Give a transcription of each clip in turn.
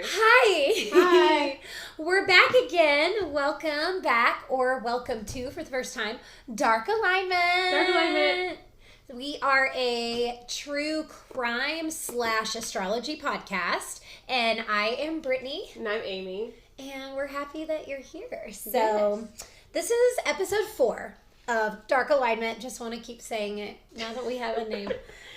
Hi. Hi. We're back again. Welcome back, or welcome to, for the first time, Dark Alignment. Dark Alignment. We are a true crime / astrology podcast, and I am Brittney. And I'm Amy. And we're happy that you're here. So, This is episode 4 of Dark Alignment. Just want to keep saying it now that we have a name.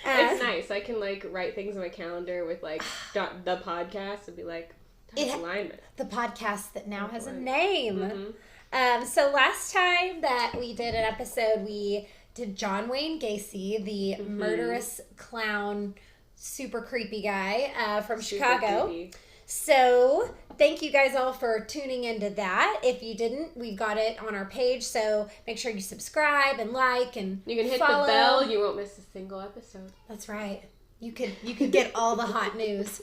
It's nice. I can write things in my calendar with the podcast and be like, Dark Alignment. The podcast that now has a name. Mm-hmm. So last time that we did an episode, we did John Wayne Gacy, the murderous clown, super creepy guy from Chicago. Creepy. So thank you guys all for tuning into that. If you didn't, we've got it on our page, so make sure you subscribe and like and you can hit follow. the bell. You won't miss a single episode. That's right. You could get all the hot news.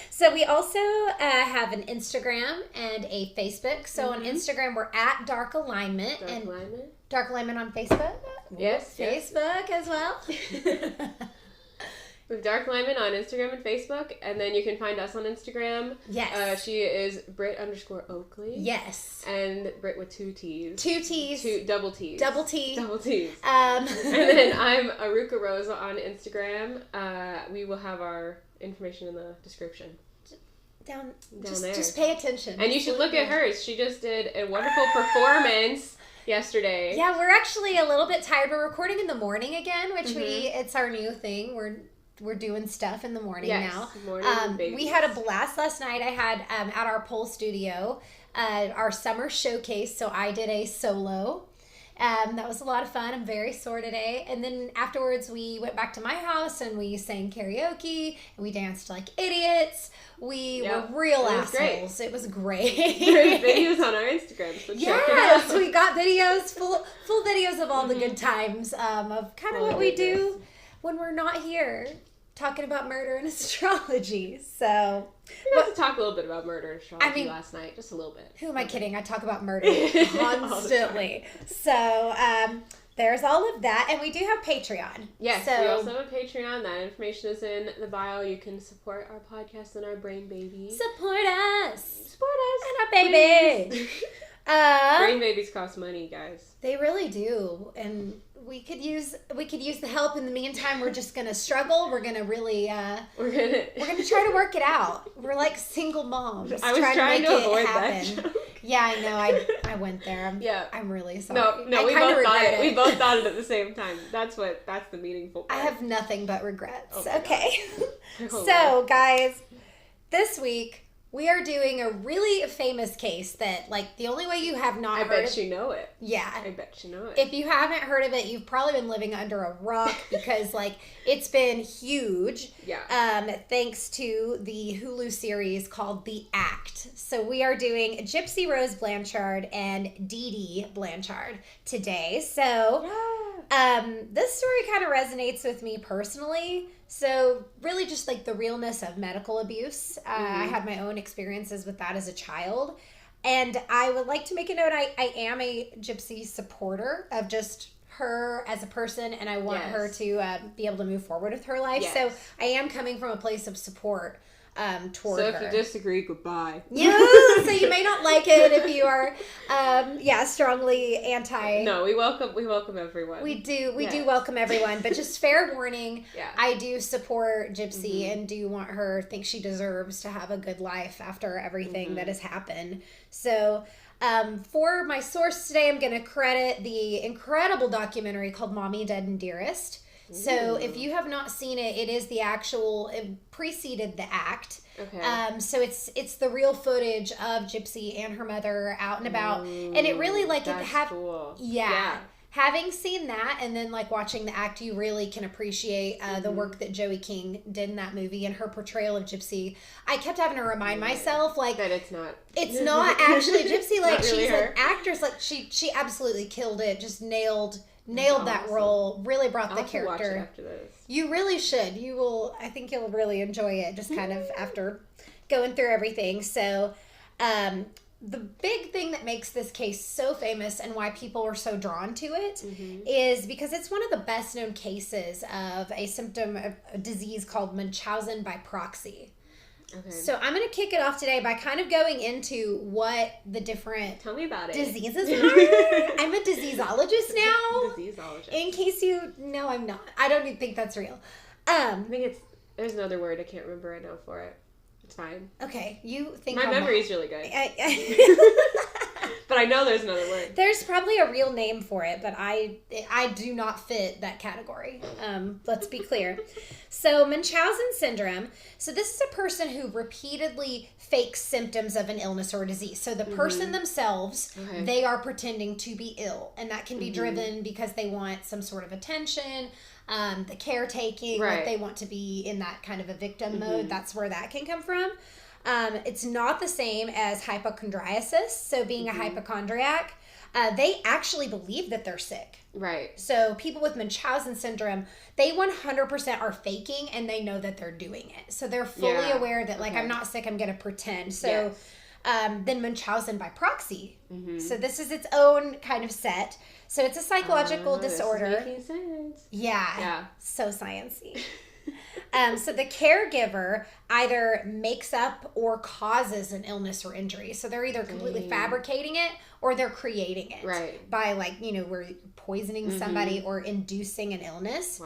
So we also have an Instagram and a Facebook. So on Instagram, we're at Dark Alignment. Dark Alignment on Facebook? Yes. Facebook as well. We have Dark Alignment on Instagram and Facebook, and then you can find us on Instagram. Yes. She is Britt_Oakley. Yes. And Britt with 2 T's. 2 T's. Double T's. Double T. Double T's. And then I'm Eruca Rose on Instagram. We will have our information in the description. Down there. Just pay attention. And you should look at hers. She just did a wonderful performance yesterday. Yeah, we're actually a little bit tired. We're recording in the morning again, which it's our new thing. We're doing stuff in the morning now. Morning we had a blast last night. I had at our pole studio our summer showcase, so I did a solo. That was a lot of fun. I'm very sore today. And then afterwards, we went back to my house and we sang karaoke and we danced like idiots. We were real assholes. It was great. There's videos on our Instagram, so check it out. We got videos, full videos of all the good times of kind of what we do when we're not here talking about murder and astrology. So we got to talk a little bit about murder and astrology last night, just a little bit. Who am I kidding? I talk about murder constantly. So there's all of that, and we do have Patreon. Yes, we also have a Patreon. That information is in the bio. You can support our podcast and our brain baby. Support us and our baby. baby. Brain babies cost money, guys. They really do, and we could use the help. In the meantime, we're just gonna struggle. We're gonna really we're gonna try to work it out. We're like single moms. I was trying to avoid that joke. Yeah, I know. I went there. I'm really sorry. No, we both thought it. We both thought it at the same time. That's the meaningful part. I have nothing but regrets. Okay. So, guys, this week we are doing a really famous case that, the only way you have not heard of... I bet you know it. Yeah. I bet you know it. If you haven't heard of it, you've probably been living under a rock because, it's been huge. Yeah. Thanks to the Hulu series called The Act. So we are doing Gypsy Rose Blanchard and Dee Dee Blanchard today. So... this story kind of resonates with me personally. So really just the realness of medical abuse. I had my own experiences with that as a child. And I would like to make a note, I am a Gypsy supporter of just her as a person, and I want her to be able to move forward with her life. So I am coming from a place of support toward her. So if you disagree, goodbye. Yeah, so you may not like it if you are, strongly anti. No, we welcome everyone. We do welcome everyone, but just fair warning. Yeah. I do support Gypsy and do want her. Think she deserves to have a good life after everything that has happened. So. For my source today, I'm going to credit the incredible documentary called Mommy, Dead and Dearest. So if you have not seen it, it is it preceded The Act. Okay. So it's the real footage of Gypsy and her mother out and about. And it really cool. Yeah. Having seen that and then watching The Act, you really can appreciate the work that Joey King did in that movie and her portrayal of Gypsy. I kept having to remind myself that it's not. It's not actually Gypsy. Not really she's her. an actress. She absolutely killed it. Just nailed that role. Really brought the character. Watch it after this. You really should. You will. I think you'll really enjoy it. Just kind of after going through everything. So, the big thing that makes this case so famous and why people are so drawn to it is because it's one of the best known cases of a symptom of a disease called Munchausen by proxy. Okay. So I'm going to kick it off today by kind of going into what the different Tell me about it. Diseases are. I'm a diseaseologist now. Diseaseologist. In case you know I'm not. I don't even think that's real. I think there's another word I can't remember right now for it. It's fine. Okay, you think my memory's really good. But I know there's another word. There's probably a real name for it, but I do not fit that category. Let's be clear. So Munchausen syndrome. So this is a person who repeatedly fakes symptoms of an illness or disease. So the person themselves, they are pretending to be ill, and that can be driven because they want some sort of attention. The caretaking, like they want to be in that kind of a victim mode. That's where that can come from. It's not the same as hypochondriasis. So being a hypochondriac, they actually believe that they're sick. Right. So people with Munchausen syndrome, they 100% are faking, and they know that they're doing it. So they're fully aware that, like, I'm not sick, I'm going to pretend. So then Munchausen by proxy. So this is its own kind of set. So it's a psychological disorder. This is making sense. Yeah. So sciencey. So the caregiver either makes up or causes an illness or injury. So they're either completely fabricating it or they're creating it by, like, where poisoning somebody or inducing an illness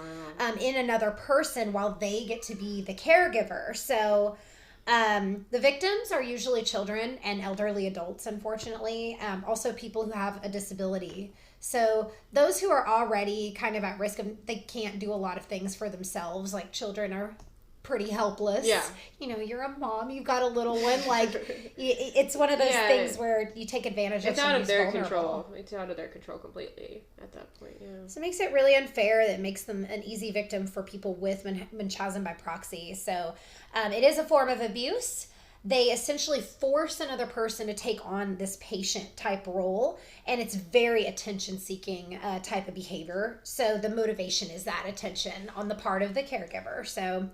in another person while they get to be the caregiver. So the victims are usually children and elderly adults, unfortunately. Also people who have a disability. So those who are already kind of at risk of, they can't do a lot of things for themselves. Like, children are pretty helpless. Yeah. You're a mom, you've got a little one. Like, it's one of those things where you take advantage of. It's out of their control. It's out of their control completely at that point. Yeah. So it makes it really unfair. That makes them an easy victim for people with Munchausen by proxy. So it is a form of abuse. They essentially force another person to take on this patient type role, and it's very attention seeking type of behavior. So the motivation is that attention on the part of the caregiver. So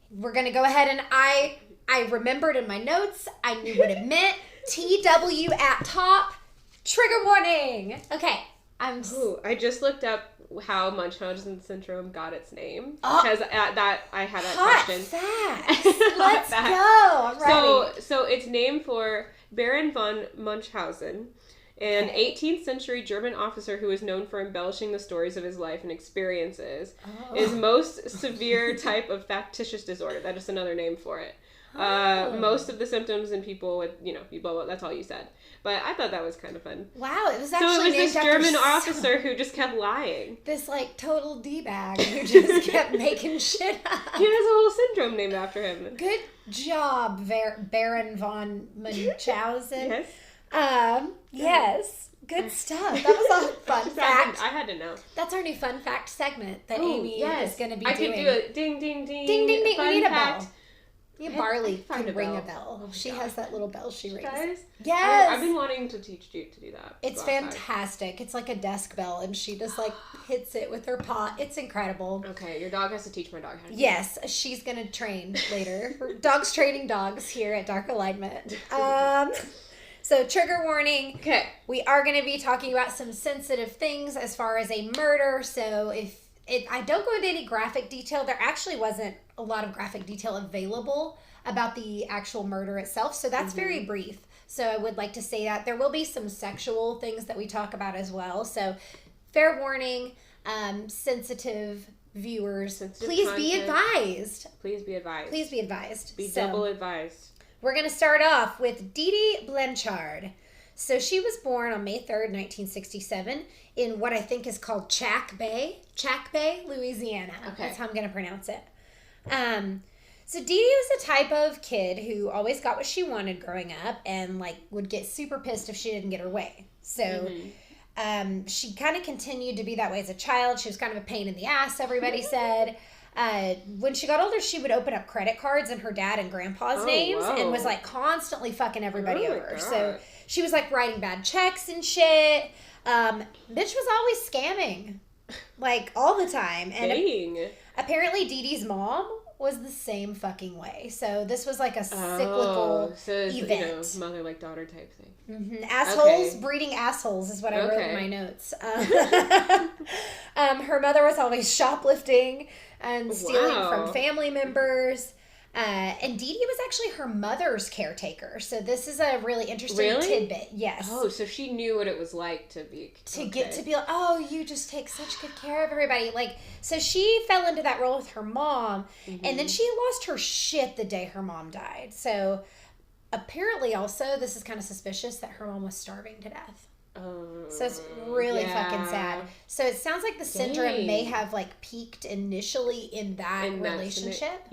we're going to go ahead, and I remembered in my notes, I knew what it meant. TW at top, trigger warning. Okay. I just looked up how Munchausen syndrome got its name, because I had that question. Facts. Let's go. I'm ready. So it's named for Baron von Munchausen, an 18th century German officer who is known for embellishing the stories of his life and experiences. His most severe type of factitious disorder. That is another name for it. Most of the symptoms in people with, that's all you said. But I thought that was kind of fun. Wow, it was actually this German officer who just kept lying. This, like, total D-bag who just kept making shit up. He has a whole syndrome named after him. Good job, Baron von Munchausen. Yes. Yes. Good stuff. That was a fun fact. I had to know. That's our new fun fact segment that Amy is going to be doing. I could do it. Ding, ding, ding. Ding, ding, ding. Fun We need fact. a bell. Barley can ring a bell. Oh, she has that little bell she rings. Guys? Yes. I've been wanting to teach Jute to do that. It's fantastic. It's like a desk bell, and she just, like, hits it with her paw. It's incredible. Okay, your dog has to teach my dog how to do Yes, she's going to train later. Dogs training dogs here at Dark Alignment. So, trigger warning. Okay. We are going to be talking about some sensitive things as far as a murder. So, I don't go into any graphic detail. There actually wasn't a lot of graphic detail available about the actual murder itself. So that's very brief. So I would like to say that there will be some sexual things that we talk about as well. So fair warning, sensitive viewers, please be advised. Please be advised. Please be advised. Be double advised. We're going to start off with Dee Dee Blanchard. So she was born on May 3rd, 1967 in what I think is called Chack Bay, Louisiana. Okay. That's how I'm going to pronounce it. So Dee Dee was the type of kid who always got what she wanted growing up and, like, would get super pissed if she didn't get her way. So she kind of continued to be that way as a child. She was kind of a pain in the ass, everybody said. When she got older, she would open up credit cards in her dad and grandpa's names and was, like, constantly fucking everybody over. God. So she was, like, writing bad checks and shit. Bitch was always scamming, like, all the time. And apparently Dee Dee's mom was the same fucking way. So this was like a cyclical event. Mother like daughter type thing. Mm-hmm. Assholes breeding assholes is what I wrote in my notes. Her mother was always shoplifting and stealing from family members. And Dee Dee was actually her mother's caretaker. So this is a really interesting tidbit. Yes. Oh, so she knew what it was like to be... get to be like, oh, you just take such good care of everybody. Like, so she fell into that role with her mom. And then she lost her shit the day her mom died. So apparently also, this is kind of suspicious that her mom was starving to death. So it's really fucking sad. So it sounds like the syndrome may have like peaked initially in that relationship.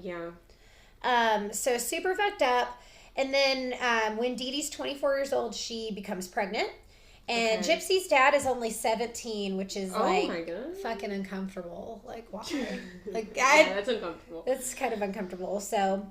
So super fucked up. And then when Dee Dee's 24 years old, she becomes pregnant. And Gypsy's dad is only 17, which is fucking uncomfortable. Like, why? Like, yeah, that's uncomfortable. It's kind of uncomfortable. So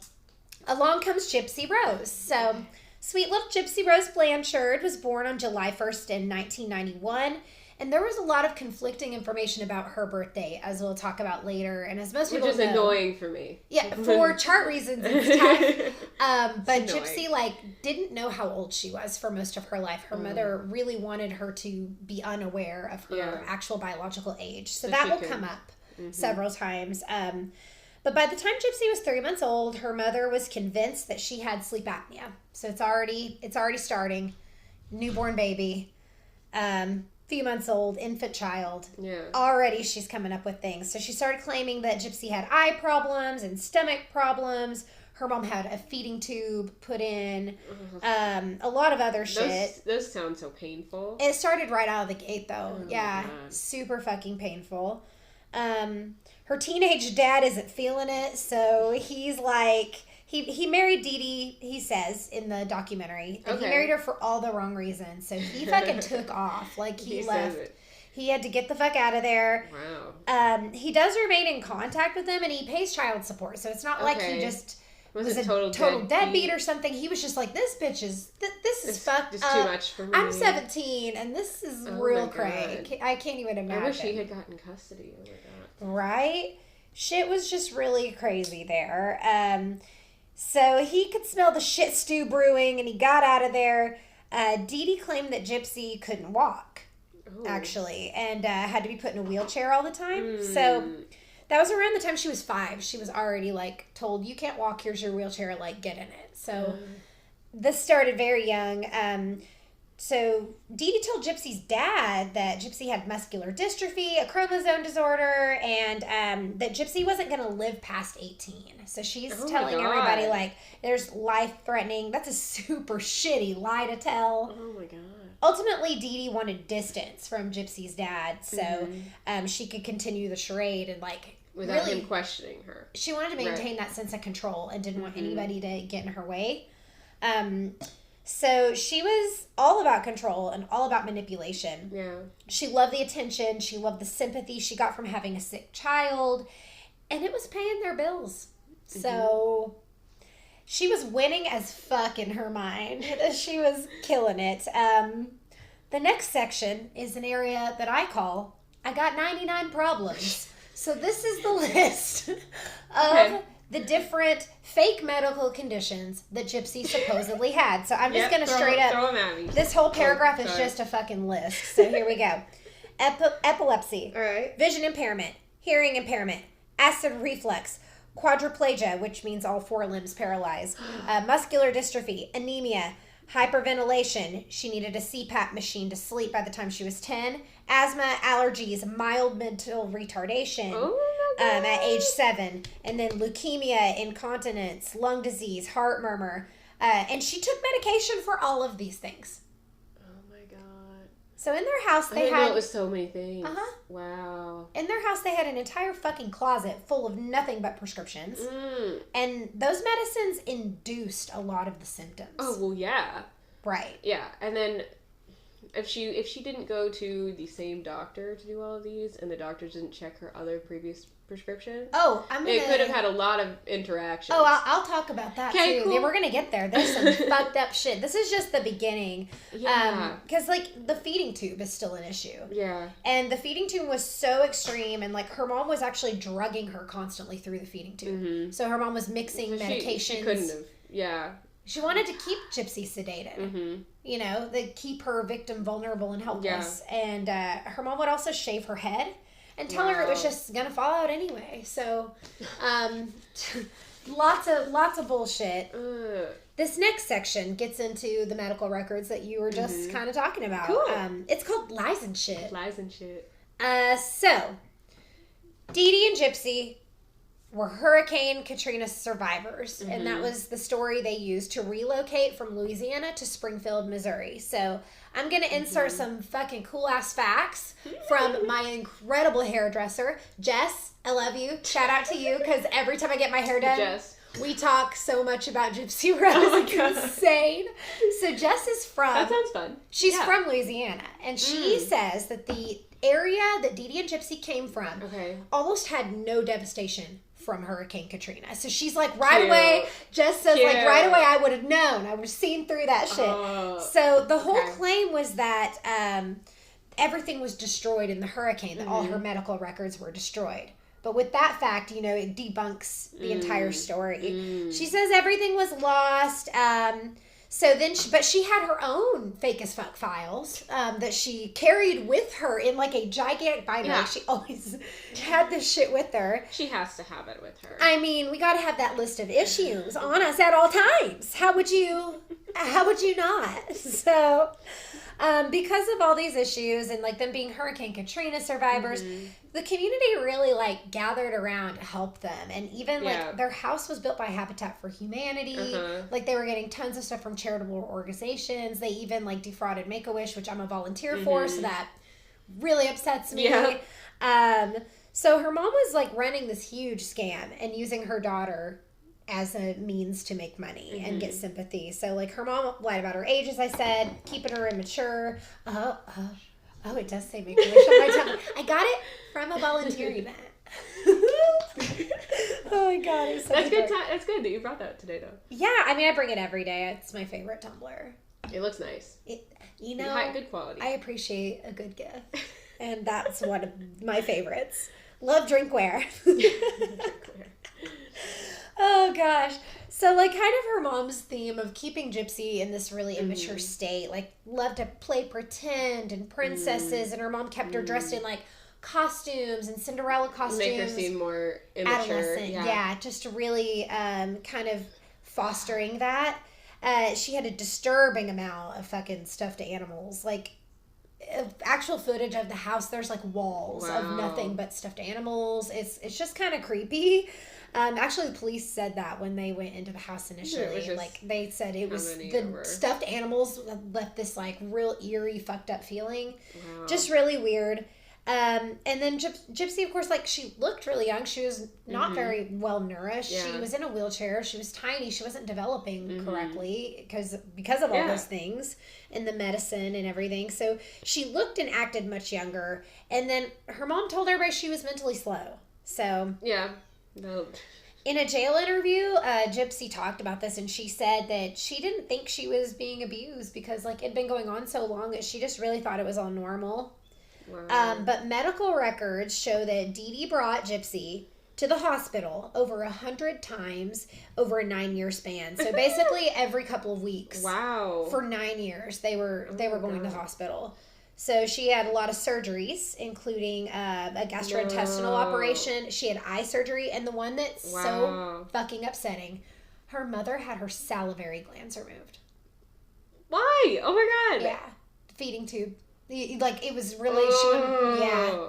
along comes Gypsy Rose. So sweet little Gypsy Rose Blanchard was born on July 1st in 1991. And there was a lot of conflicting information about her birthday, as we'll talk about later. And as most people know... Which is annoying for me. Yeah, for chart reasons, it's tough. But Gypsy, like, didn't know how old she was for most of her life. Her mother really wanted her to be unaware of her actual biological age. So that will come up several times. But by the time Gypsy was 3 months old, her mother was convinced that she had sleep apnea. So it's already starting. Newborn baby. Few months old, infant child. Yeah. Already she's coming up with things. So she started claiming that Gypsy had eye problems and stomach problems. Her mom had a feeding tube put in. A lot of other shit. Those sound so painful. It started right out of the gate though. Super fucking painful. Her teenage dad isn't feeling it, so he's like... He married Dee Dee, he says, in the documentary. And he married her for all the wrong reasons. So he fucking took off. Like, he left. He had to get the fuck out of there. Wow. He does remain in contact with them, and he pays child support. So it's not like he just was a total deadbeat or something. He was just like, this bitch is... This is fucked up. It's too much for me. I'm 17, and this is real cray. I can't even imagine. I wish he had gotten custody of it. Right? Shit was just really crazy there. So he could smell the shit stew brewing, and he got out of there. Dee Dee claimed that Gypsy couldn't walk, actually, and had to be put in a wheelchair all the time. So that was around the time she was 5. She was already, like, told, you can't walk, here's your wheelchair, like, get in it. So this started very young. So Dee Dee told Gypsy's dad that Gypsy had muscular dystrophy, a chromosome disorder, and that Gypsy wasn't going to live past 18. So she's telling everybody, like, there's life-threatening. That's a super shitty lie to tell. Oh, my God. Ultimately, Dee Dee wanted distance from Gypsy's dad so she could continue the charade and, like, without him questioning her. She wanted to maintain that sense of control and didn't want anybody to get in her way. So she was all about control and all about manipulation. Yeah. She loved the attention. She loved the sympathy she got from having a sick child. And it was paying their bills. So she was winning as fuck in her mind. She was killing it. The next section is an area that I call, I got 99 problems. So this is the list of the different fake medical conditions that Gypsy supposedly had. So I'm just going to straight up... Throw them at me. This whole paragraph is just a fucking list. So here we go. Epilepsy. All right. Vision impairment. Hearing impairment. Acid reflux. Quadriplegia, which means all 4 limbs paralyzed. Muscular dystrophy. Anemia. Hyperventilation. She needed a CPAP machine to sleep by the time she was 10. Asthma, allergies, mild mental retardation at age 7. And then leukemia, incontinence, lung disease, heart murmur. And she took medication for all of these things. Oh my God. So in their house, I didn't know it was so many things. Wow. In their house, they had an entire fucking closet full of nothing but prescriptions. And those medicines induced a lot of the symptoms. Oh, well, yeah. Right. Yeah. And then if she didn't go to the same doctor to do all of these, and the doctor didn't check her other previous prescriptions, it could have had a lot of interactions. Oh, I'll talk about that too. Cool. We're gonna get there. There's some fucked up shit. This is just the beginning. Yeah. Because like the feeding tube is still an issue. Yeah. And the feeding tube was so extreme, and like her mom was actually drugging her constantly through the feeding tube. So her mom was mixing medications. She couldn't have. Yeah. She wanted to keep Gypsy sedated. You know, they keep her victim vulnerable and helpless. Yeah. And her mom would also shave her head and tell her it was just gonna fall out anyway. So Lots of bullshit. This next section gets into the medical records that you were just kind of talking about. Cool. It's called Lies and Shit. Lies and shit. So, Dee Dee and Gypsy were Hurricane Katrina survivors. And that was the story they used to relocate from Louisiana to Springfield, Missouri. So, I'm going to insert some fucking cool-ass facts from my incredible hairdresser, Jess. I love you. Shout out to you, because every time I get my hair done, Jess. we talk so much about Gypsy Rose. It's insane. So Jess is from... That sounds fun. She's from Louisiana, and she says that the area that Dee Dee and Gypsy came from almost had no devastation from Hurricane Katrina. So she's like, right away, Jess says, like, right away, I would have known. I would have seen through that shit. So the whole claim was that everything was destroyed in the hurricane, that all her medical records were destroyed. But with that fact, you know, it debunks the entire story. She says everything was lost. So then, but she had her own fake as fuck files that she carried with her in like a gigantic binder. Yeah. She always had this shit with her. She has to have it with her. I mean, we got to have that list of issues on us at all times. How would you not? So, because of all these issues and like them being Hurricane Katrina survivors, the community really like gathered around to help them. And even like their house was built by Habitat for Humanity. Like they were getting tons of stuff from charitable organizations. They even like defrauded Make-A-Wish, which I'm a volunteer for, so that really upsets me. So her mom was like running this huge scam and using her daughter as a means to make money and get sympathy. So like her mom lied about her age, as I said, keeping her immature. Oh, it does say Make-A-Wish on my tongue. I got it from a volunteer event. Oh my god, it's so That's good. That's good that you brought that today, though. Yeah, I mean, I bring it every day. It's my favorite tumbler. It looks nice. You know, good quality. I appreciate a good gift, and that's one of my favorites. Love drinkware. Oh gosh. So like kind of her mom's theme of keeping Gypsy in this really immature state, like loved to play pretend and princesses, and her mom kept her dressed in like costumes and Cinderella costumes. Make her seem more immature. Adolescent, yeah, just really kind of fostering that. She had a disturbing amount of fucking stuffed animals, like actual footage of the house. There's like walls of nothing but stuffed animals. It's just kind of creepy. Actually, the police said that when they went into the house initially. Like, they said it was the stuffed animals left this, like, real eerie, fucked up feeling. Wow. Just really weird. And then Gypsy, of course, like, she looked really young. She was not very well nourished. Yeah. She was in a wheelchair. She was tiny. She wasn't developing correctly because of all those things and the medicine and everything. So she looked and acted much younger. And then her mom told everybody she was mentally slow. So... yeah. No. In a jail interview, Gypsy talked about this, and she said that she didn't think she was being abused because, like, it'd been going on so long that she just really thought it was all normal. Wow. But medical records show that Dee Dee brought Gypsy to the hospital over 100 times over a 9-year span. So basically every couple of weeks. Wow. For 9 years, they were going to the hospital. So she had a lot of surgeries, including a gastrointestinal operation. She had eye surgery, and the one that's so fucking upsetting, her mother had her salivary glands removed. Why? Oh my god. Yeah. Feeding tube. Like, it was really, she wouldn't, yeah.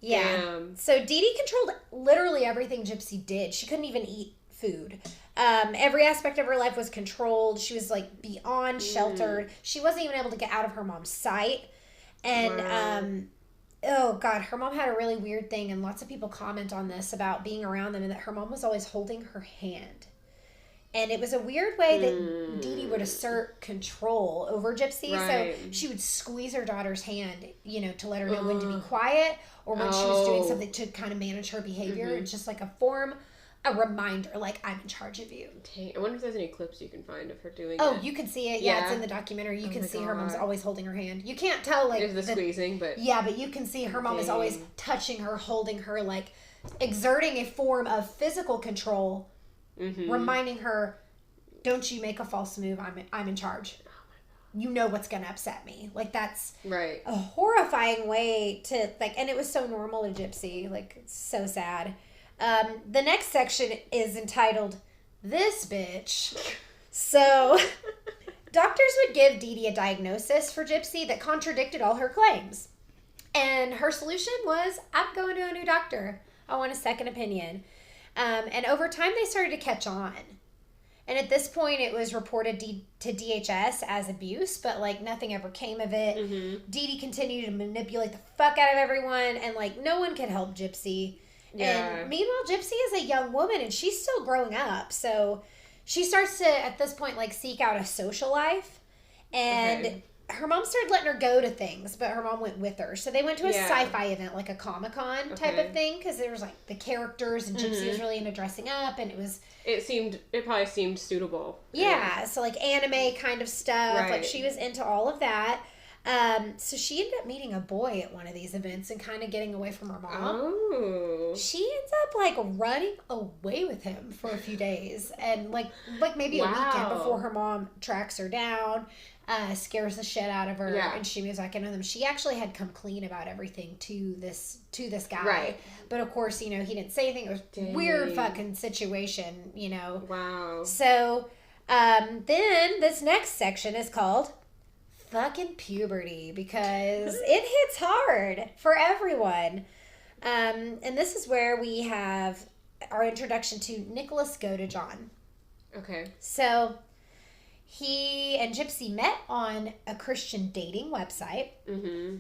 Damn. So Dee Dee controlled literally everything Gypsy did. She couldn't even eat food. Every aspect of her life was controlled. She was, like, beyond sheltered. She wasn't even able to get out of her mom's sight. And, oh God, her mom had a really weird thing, and lots of people comment on this about being around them, and that her mom was always holding her hand. And it was a weird way that Dee Dee would assert control over Gypsy. Right. So she would squeeze her daughter's hand, you know, to let her know when to be quiet, or when she was doing something to kind of manage her behavior. It's just like a reminder, like, I'm in charge of you. Dang, I wonder if there's any clips you can find of her doing it. Oh, you can see it. Yeah, it's in the documentary. You can see her mom's always holding her hand. You can't tell, like... There's the squeezing, but... Yeah, but you can see her mom is always touching her, holding her, like, exerting a form of physical control, reminding her, don't you make a false move, I'm in charge. Oh my God. You know what's going to upset me. Like, that's a horrifying way to, like... And it was so normal to Gypsy. Like, it's so sad. The next section is entitled, This Bitch. So, doctors would give Dee Dee a diagnosis for Gypsy that contradicted all her claims. And her solution was, I'm going to a new doctor. I want a second opinion. And over time, they started to catch on. And at this point, it was reported to DHS as abuse, but, like, nothing ever came of it. Mm-hmm. Dee Dee continued to manipulate the fuck out of everyone, and, like, no one could help Gypsy. Yeah. And meanwhile, Gypsy is a young woman, and she's still growing up. So she starts to, at this point, like, seek out a social life. And her mom started letting her go to things, but her mom went with her. So they went to a sci-fi event, like a Comic-Con type of thing, because there was, like, the characters, and Gypsy was really into dressing up, and it was... It probably seemed suitable. Yeah, so, like, anime kind of stuff. Right. Like, she was into all of that. So she ended up meeting a boy at one of these events and kind of getting away from her mom. Oh. She ends up, like, running away with him for a few days. And, like maybe a weekend before her mom tracks her down, scares the shit out of her, and she moves back in with him. She actually had come clean about everything to this guy. Right. But, of course, you know, he didn't say anything. It was a weird fucking situation, you know. Wow. So, then this next section is called... fucking puberty, because it hits hard for everyone. And this is where we have our introduction to Nicholas Godejohn. Okay. So he and Gypsy met on a Christian dating website. Mm-hmm.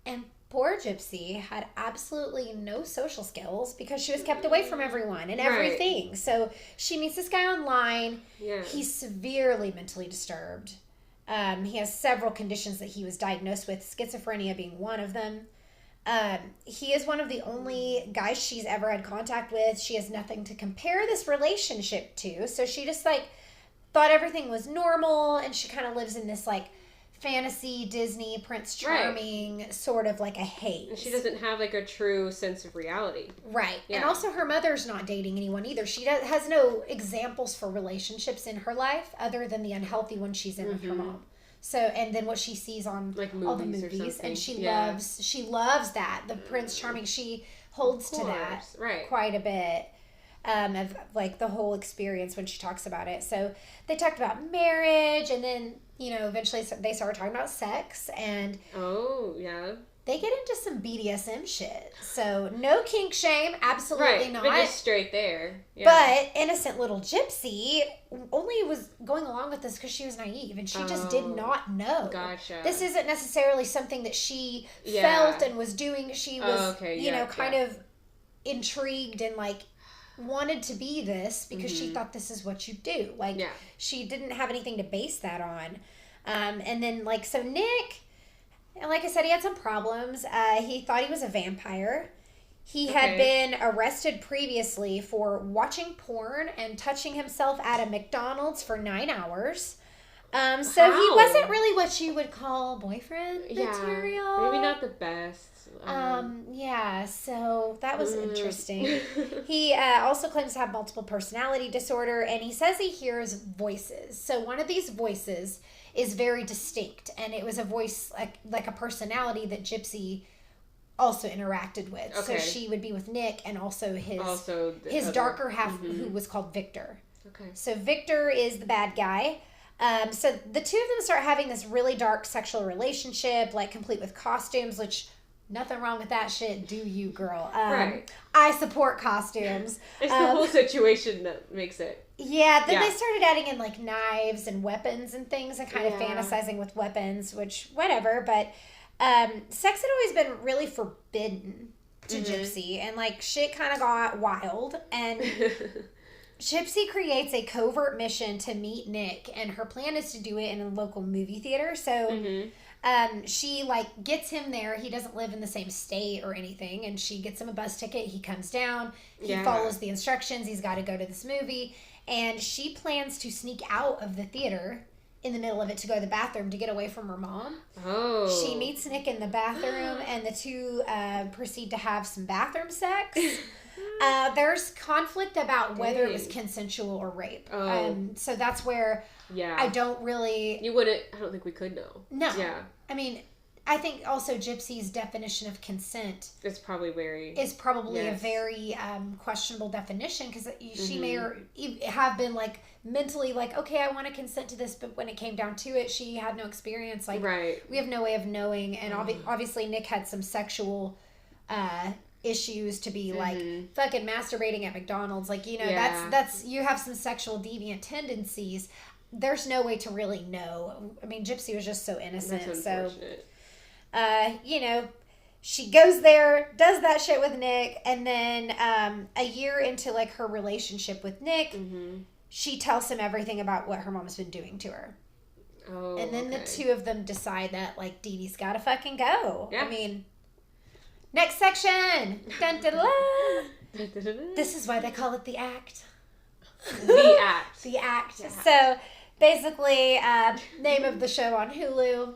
And poor Gypsy had absolutely no social skills because she was kept away from everyone and everything. Right. So she meets this guy online. Yeah. He's severely mentally disturbed. He has several conditions that he was diagnosed with, schizophrenia being one of them. He is one of the only guys she's ever had contact with. She has nothing to compare this relationship to. So she just, like, thought everything was normal, and she kind of lives in this, like, fantasy Disney Prince Charming sort of like a haze. And she doesn't have, like, a true sense of reality. Right. Yeah. And also her mother's not dating anyone either. She has no examples for relationships in her life other than the unhealthy one she's in with her mom. So, and then what she sees on, like, all the movies, and she loves that. The Prince Charming, she holds to that quite a bit. Of, like, the whole experience when she talks about it. So they talked about marriage, and then, you know, eventually they started talking about sex, and they get into some BDSM shit. So no kink shame, absolutely not. But just straight there. Yeah. But innocent little Gypsy only was going along with this because she was naive, and she just did not know. Gotcha. This isn't necessarily something that she felt and was doing. She was, you know, kind of intrigued and, like, wanted to be this because she thought this is what you do. Like, she didn't have anything to base that on. And then, like, so Nick, like I said, he had some problems. He thought he was a vampire. He had been arrested previously for watching porn and touching himself at a McDonald's for 9 hours. So he wasn't really what you would call boyfriend material. Maybe not the best. So that was interesting. He also claims to have multiple personality disorder, and he says he hears voices. So one of these voices is very distinct, and it was a voice like a personality that Gypsy also interacted with. Okay. So she would be with Nick and also his darker half, who was called Victor. Okay. So Victor is the bad guy. So the two of them start having this really dark sexual relationship, like, complete with costumes, which... nothing wrong with that shit, do you, girl? I support costumes. It's the whole situation that makes it. Yeah, then they started adding in, like, knives and weapons and things and kind of fantasizing with weapons, which, whatever. But sex had always been really forbidden to Gypsy, and, like, shit kind of got wild. And Gypsy creates a covert mission to meet Nick, and her plan is to do it in a local movie theater. So... she, like, gets him there. He doesn't live in the same state or anything, and she gets him a bus ticket. He comes down. He follows the instructions. He's got to go to this movie, and she plans to sneak out of the theater in the middle of it to go to the bathroom to get away from her mom. Oh. She meets Nick in the bathroom, and the two proceed to have some bathroom sex. There's conflict about whether it was consensual or rape. So that's where I don't really... I don't think we could know. No. Yeah. I mean, I think also Gypsy's definition of consent is probably a very questionable definition, because she may have been like mentally like, okay, I want to consent to this, but when it came down to it, she had no experience. Like, we have no way of knowing, and obviously Nick had some sexual issues to be like fucking masturbating at McDonald's, like, you know, that's you have some sexual deviant tendencies. There's no way to really know. I mean, Gypsy was just so innocent. That's unfortunate. You know, she goes there, does that shit with Nick, and then a year into like her relationship with Nick, she tells him everything about what her mom's been doing to her. Oh, and then the two of them decide that like Dee Dee's gotta fucking go. Yeah. I mean, next section. Dun, dun, dun, dun. This is why they call it the act. The act. The act. Yeah. So basically, name of the show on Hulu.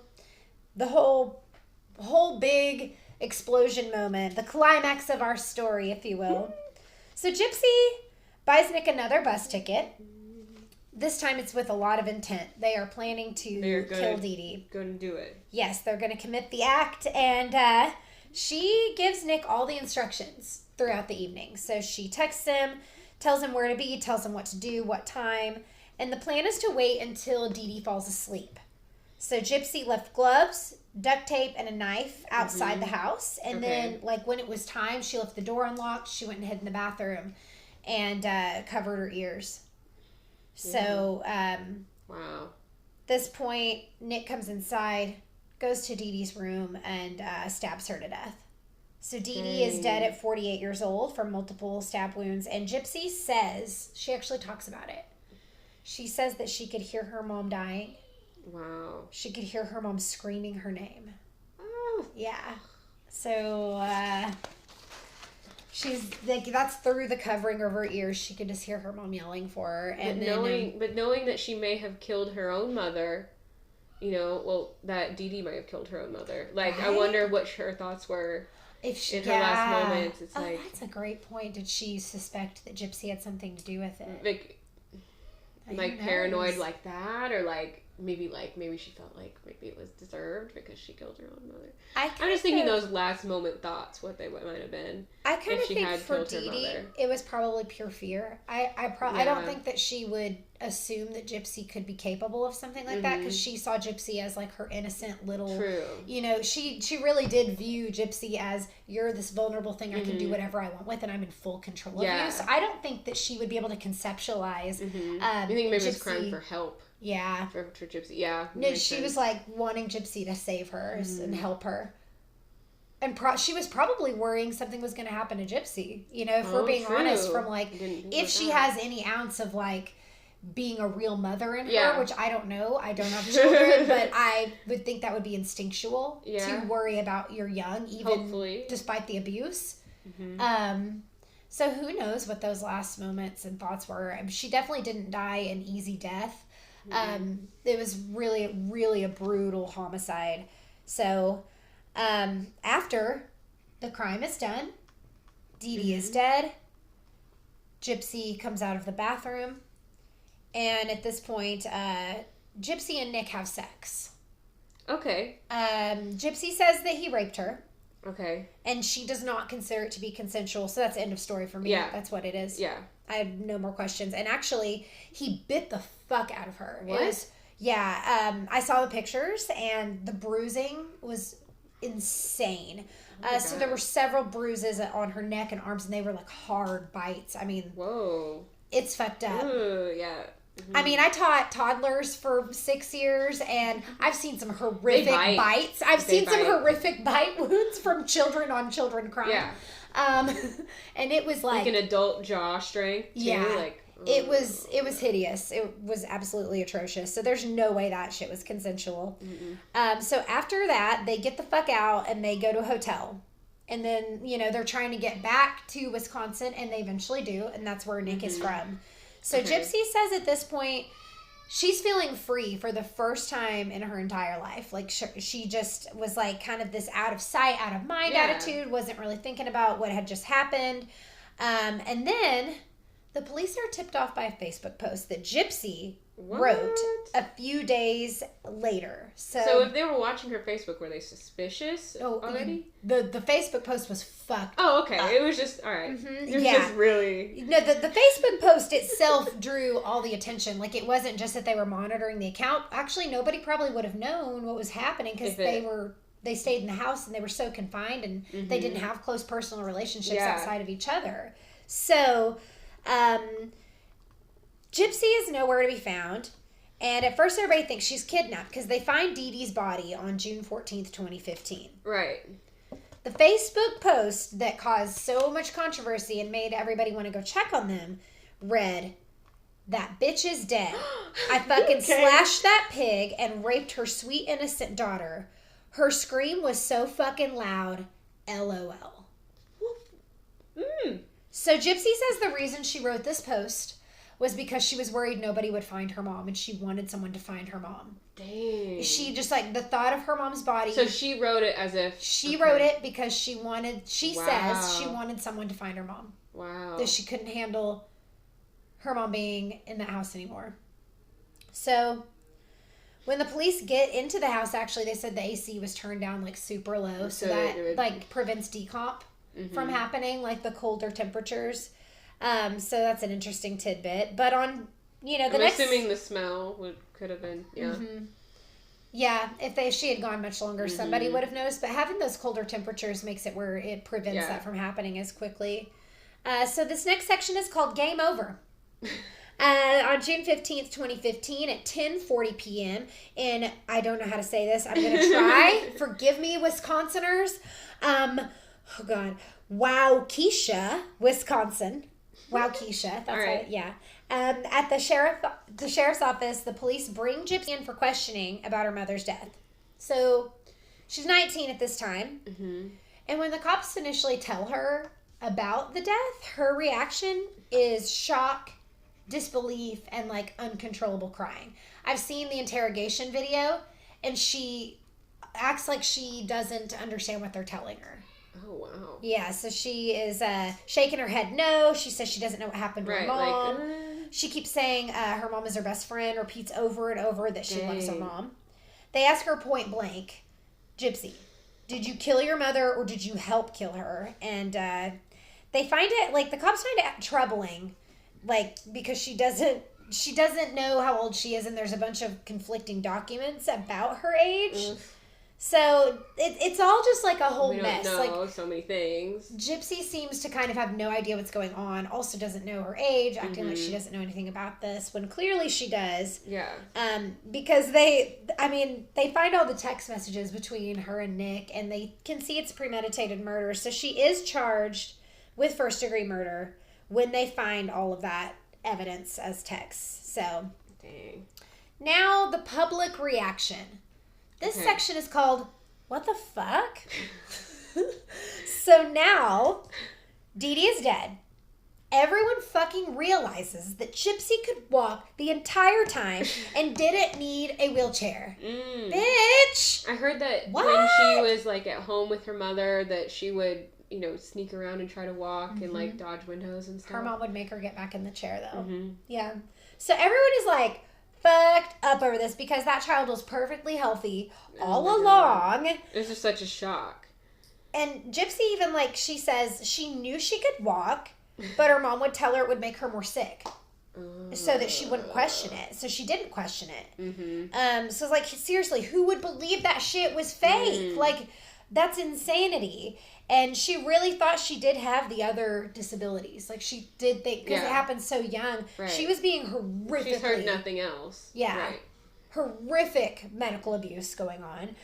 The whole big explosion moment, the climax of our story, if you will. So Gypsy buys Nick another bus ticket. This time it's with a lot of intent. They are planning to kill Dee Dee. Going to do it. Yes, they're going to commit the act, and she gives Nick all the instructions throughout the evening. So she texts him, tells him where to be, tells him what to do, what time, and the plan is to wait until Dee Dee falls asleep. So Gypsy left gloves, duct tape, and a knife outside the house. And then, like, when it was time, she left the door unlocked. She went and hid in the bathroom and covered her ears. So, wow. This point, Nick comes inside, goes to Dee Dee's room, and stabs her to death. So Dee Dee is dead at 48 years old from multiple stab wounds. And Gypsy says, she actually talks about it. She says that she could hear her mom dying. Wow. She could hear her mom screaming her name. Oh. Yeah. So, she's like, that's through the covering of her ears. She could just hear her mom yelling for her. And knowing that she may have killed her own mother, you know, that Dee Dee might have killed her own mother. Like, right? I wonder what her thoughts were in her last moments. It's like, that's a great point. Did she suspect that Gypsy had something to do with it? Like paranoid like that, or maybe she felt like maybe it was deserved because she killed her own mother. I'm just thinking those last moment thoughts, what they might have been. I kind of think for Dee Dee, it was probably pure fear. I don't think that she would assume that Gypsy could be capable of something like that, because she saw Gypsy as like her innocent little. True. You know, she really did view Gypsy as, you're this vulnerable thing I can do whatever I want with, and I'm in full control of you. So I don't think that she would be able to conceptualize. You think maybe Gypsy, it was crying for help? Yeah. For Gypsy, yeah. No, she was like wanting Gypsy to save her and help her. And she was probably worrying something was going to happen to Gypsy. You know, if we're being honest, from like, if she has any ounce of like being a real mother in her, which I don't know. I don't have children, but I would think that would be instinctual to worry about your young, even despite the abuse. So who knows what those last moments and thoughts were. She definitely didn't die an easy death. It was really, really a brutal homicide. So, after the crime is done, Dee Dee is dead. Gypsy comes out of the bathroom. And at this point, Gypsy and Nick have sex. Okay. Gypsy says that he raped her. Okay. And she does not consider it to be consensual. So that's the end of story for me. Yeah. That's what it is. Yeah. I have no more questions. And actually, he bit the fuck out of her. What? I saw the pictures, and the bruising was insane. So there were several bruises on her neck and arms, and they were like hard bites. I mean, whoa. It's fucked up. Ooh, yeah. I mean, I taught toddlers for 6 years, and I've seen some horrific bites. I've seen some horrific bite wounds from children on children crime. Yeah. And it was like an adult jaw strength too. Yeah. Like, it was hideous. It was absolutely atrocious. So there's no way that shit was consensual. So after that, they get the fuck out and they go to a hotel. And then, you know, they're trying to get back to Wisconsin, and they eventually do, and that's where Nick is from. So Gypsy says at this point, she's feeling free for the first time in her entire life. Like, she just was like kind of this out of sight, out of mind attitude, wasn't really thinking about what had just happened. And then the police are tipped off by a Facebook post that Gypsy wrote a few days later. So if they were watching her Facebook, were they suspicious already? The Facebook post was fucked okay. up. It was just, all right. Mm-hmm. It was just really... No, the Facebook post itself drew all the attention. Like, it wasn't just that they were monitoring the account. Actually, nobody probably would have known what was happening because they stayed in the house and they were so confined and they didn't have close personal relationships outside of each other. So, Gypsy is nowhere to be found. And at first everybody thinks she's kidnapped because they find Dee Dee's body on June 14th, 2015. Right. The Facebook post that caused so much controversy and made everybody want to go check on them read, "That bitch is dead. I fucking slashed that pig and raped her sweet innocent daughter. Her scream was so fucking loud. LOL." So Gypsy says the reason she wrote this post was because she was worried nobody would find her mom and she wanted someone to find her mom. Dang. She just, like, the thought of her mom's body. So she wrote it as if... She wrote it because she says she wanted someone to find her mom. Wow. That she couldn't handle her mom being in the house anymore. So when the police get into the house, actually, they said the AC was turned down, like, super low. So that, like, prevents decomp from happening, like the colder temperatures. So that's an interesting tidbit. But on, I'm assuming the smell could have been, Yeah, if she had gone much longer, somebody would have noticed. But having those colder temperatures makes it where it prevents that from happening as quickly. So this next section is called Game Over. On June 15th, 2015 at 10:40 p.m. in, I don't know how to say this, I'm going to try. Forgive me, Wisconsiners. Oh, God. Waukesha, Wisconsin. Waukesha. That's right. Yeah. At the sheriff's office, the police bring Gypsy in for questioning about her mother's death. So she's 19 at this time. And when the cops initially tell her about the death, her reaction is shock, disbelief, and, like, uncontrollable crying. I've seen the interrogation video, and she acts like she doesn't understand what they're telling her. Oh, wow. Yeah, so she is shaking her head no. She says she doesn't know what happened to her mom. She keeps saying her mom is her best friend, repeats over and over that she loves her mom. They ask her point blank, "Gypsy, did you kill your mother or did you help kill her?" And they find it, like, the cops find it troubling, like, because she doesn't know how old she is and there's a bunch of conflicting documents about her age. So it's all just like a whole mess. We don't know so many things. Gypsy seems to kind of have no idea what's going on. Also doesn't know her age, acting like she doesn't know anything about this when clearly she does. Yeah. Because they find all the text messages between her and Nick, and they can see it's premeditated murder. So she is charged with first-degree murder when they find all of that evidence as texts. So. Dang. Now the public reaction. This section is called, "What the fuck?" So now, Dee Dee is dead. Everyone fucking realizes that Gypsy could walk the entire time and didn't need a wheelchair. Bitch! I heard that when she was, like, at home with her mother, that she would, sneak around and try to walk and, like, dodge windows and stuff. Her mom would make her get back in the chair, though. Yeah. So everyone is, like, fucked up over this because that child was perfectly healthy all along. It was just such a shock. And Gypsy even, like, she says she knew she could walk, but her mom would tell her it would make her more sick. So that she wouldn't question it. So she didn't question it. So it's like, seriously, who would believe that shit was fake? Like, that's insanity. And she really thought she did have the other disabilities. Like, she did think, because it happened so young. Right. She was being horrifically... She's heard nothing else. Yeah. Right. Horrific medical abuse going on.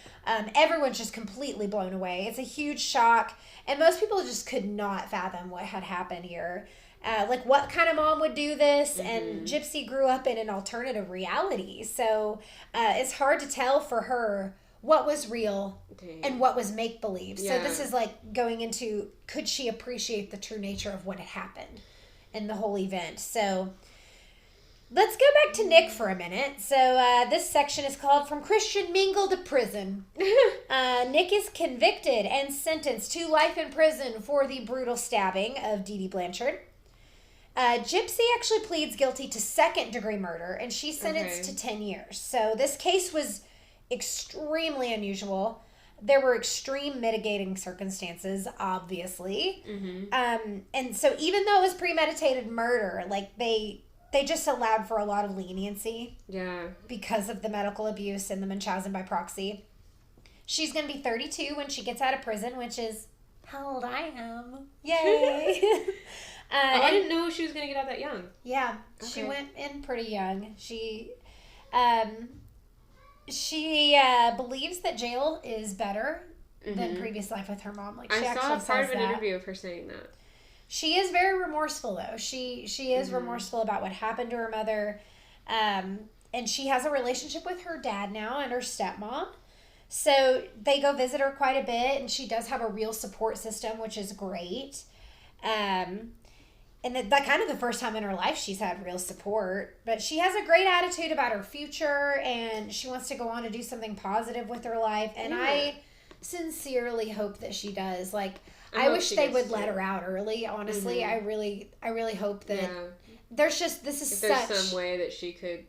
Everyone's just completely blown away. It's a huge shock. And most people just could not fathom what had happened here. Like, what kind of mom would do this? And Gypsy grew up in an alternative reality. So it's hard to tell for her what was real and what was make-believe. Yeah. So this is like going into, could she appreciate the true nature of what had happened in the whole event? So let's go back to Nick for a minute. So this section is called From Christian Mingle to Prison. Nick is convicted and sentenced to life in prison for the brutal stabbing of Dee Dee Blanchard. Gypsy actually pleads guilty to second-degree murder, and she's sentenced to 10 years. So this case was extremely unusual. There were extreme mitigating circumstances, obviously. And so even though it was premeditated murder, like they just allowed for a lot of leniency. Yeah. Because of the medical abuse and the Munchausen by proxy. She's going to be 32 when she gets out of prison, which is how old I am. Yay! I didn't know she was going to get out that young. Yeah. Okay. She went in pretty young. She believes that jail is better than previous life with her mom. Like I saw part of an interview of her saying that. She is very remorseful, though. She is remorseful about what happened to her mother. And she has a relationship with her dad now and her stepmom. So they go visit her quite a bit, and she does have a real support system, which is great. And that kind of the first time in her life she's had real support. But she has a great attitude about her future, and she wants to go on to do something positive with her life. And I sincerely hope that she does. Like, I wish they would let her out early, honestly. I really hope that there's just, this is if there's some way that she could,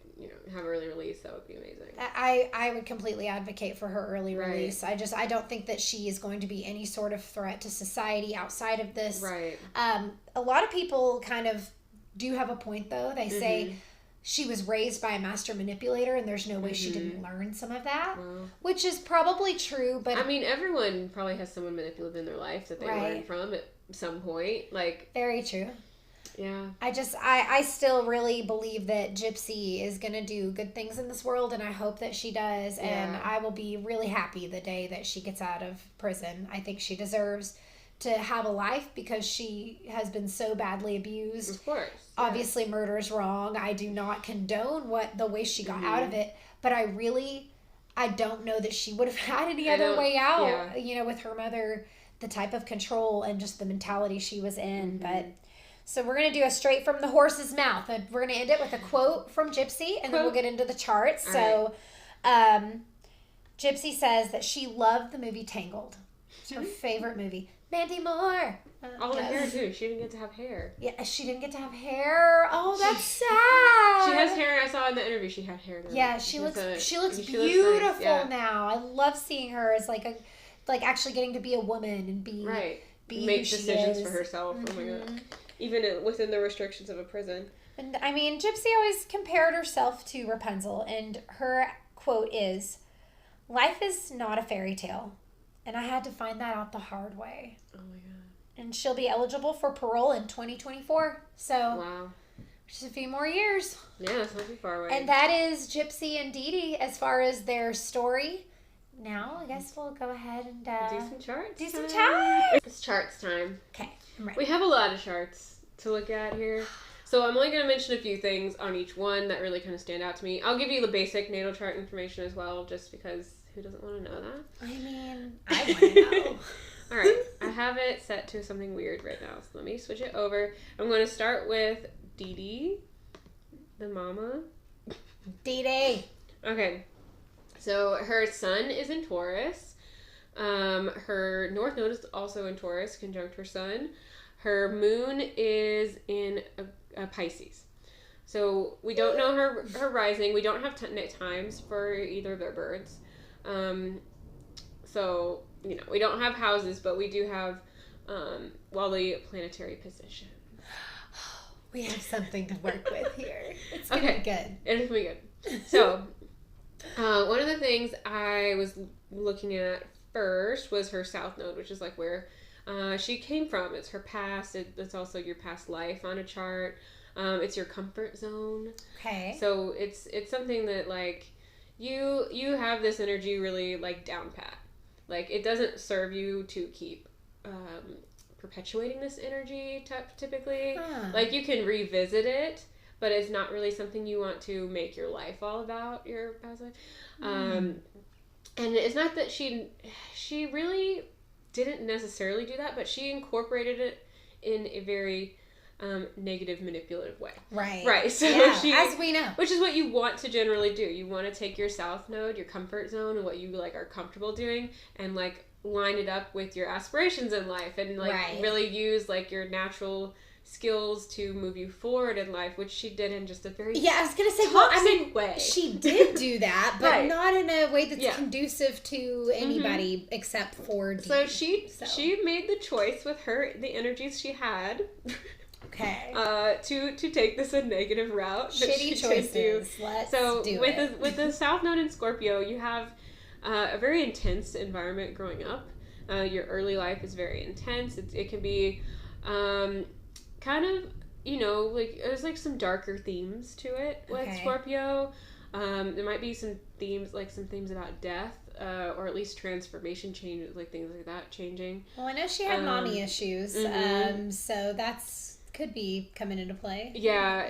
have early release, that would be amazing. I would completely advocate for her early release. I don't think that she is going to be any sort of threat to society outside of this. Right. A lot of people kind of do have a point, though. They say she was raised by a master manipulator, and there's no way she didn't learn some of that, which is probably true. But I mean, everyone probably has someone manipulative in their life that they learn from at some point. Like, very true. Yeah. I still really believe that Gypsy is going to do good things in this world, and I hope that she does. Yeah. And I will be really happy the day that she gets out of prison. I think she deserves to have a life because she has been so badly abused. Of course. Yeah. Obviously, murder is wrong. I do not condone the way she got out of it, but I don't know that she would have had any other way out. Yeah. With her mother, the type of control and just the mentality she was in. But so we're going to do a straight from the horse's mouth. And we're going to end it with a quote from Gypsy, and then we'll get into the charts. So Gypsy says that she loved the movie Tangled. It's her favorite movie. Mandy Moore. All the hair, too. She didn't get to have hair. Yeah, she didn't get to have hair. Oh, that's sad. She has hair. I saw in the interview she had hair. Yeah, she looks beautiful now. I love seeing her as like actually getting to be a woman and be make decisions for herself. Oh my god. Even within the restrictions of a prison. And I mean, Gypsy always compared herself to Rapunzel, and her quote is, "Life is not a fairy tale, and I had to find that out the hard way." Oh my god. And she'll be eligible for parole in 2024. So, wow. Just a few more years. Yeah, it's not too far away. And that is Gypsy and Dee Dee as far as their story. Now, I guess we'll go ahead and do some charts. It's charts time. Okay, I'm ready. We have a lot of charts to look at here. So I'm only going to mention a few things on each one that really kind of stand out to me. I'll give you the basic natal chart information as well, just because who doesn't want to know that? I mean, I want to know. All right, I have it set to something weird right now, so let me switch it over. I'm going to start with Dee Dee, the mama. Dee Dee. Okay, so her sun is in Taurus. Her North Node is also in Taurus, conjunct her sun. Her moon is in a Pisces. So we don't know her rising. We don't have times for either of their births. So, we don't have houses, but we do have the planetary position. We have something to work with here. It's going to be good. It's going to be good. So, one of the things I was looking at first was her South Node, which is like where she came from. It's her past. It's also your past life on a chart. It's your comfort zone. Okay. So it's something that like you have this energy really like down pat. Like it doesn't serve you to keep perpetuating this energy typically. Like you can revisit it, but it's not really something you want to make your life all about, your past life. And it's not that she really didn't necessarily do that, but she incorporated it in a very negative, manipulative way. Right. So as we know. Which is what you want to generally do. You want to take your South Node, your comfort zone, and what you like are comfortable doing, and like line it up with your aspirations in life, and like really use like your natural skills to move you forward in life, which she did in just a very I was gonna say toxic way. She did do that, but right. not in a way that's conducive to anybody except for Dee. So she made the choice with the energies she had. Okay. To take this a negative route. Shitty choices. Let's do it. With the South Node in Scorpio, you have a very intense environment growing up. Your early life is very intense. It can be kind of, like there's like some darker themes to it with Scorpio. There might be some themes about death, or at least transformation changes, like things like that changing. Well, I know she had mommy issues, so that's could be coming into play. Yeah,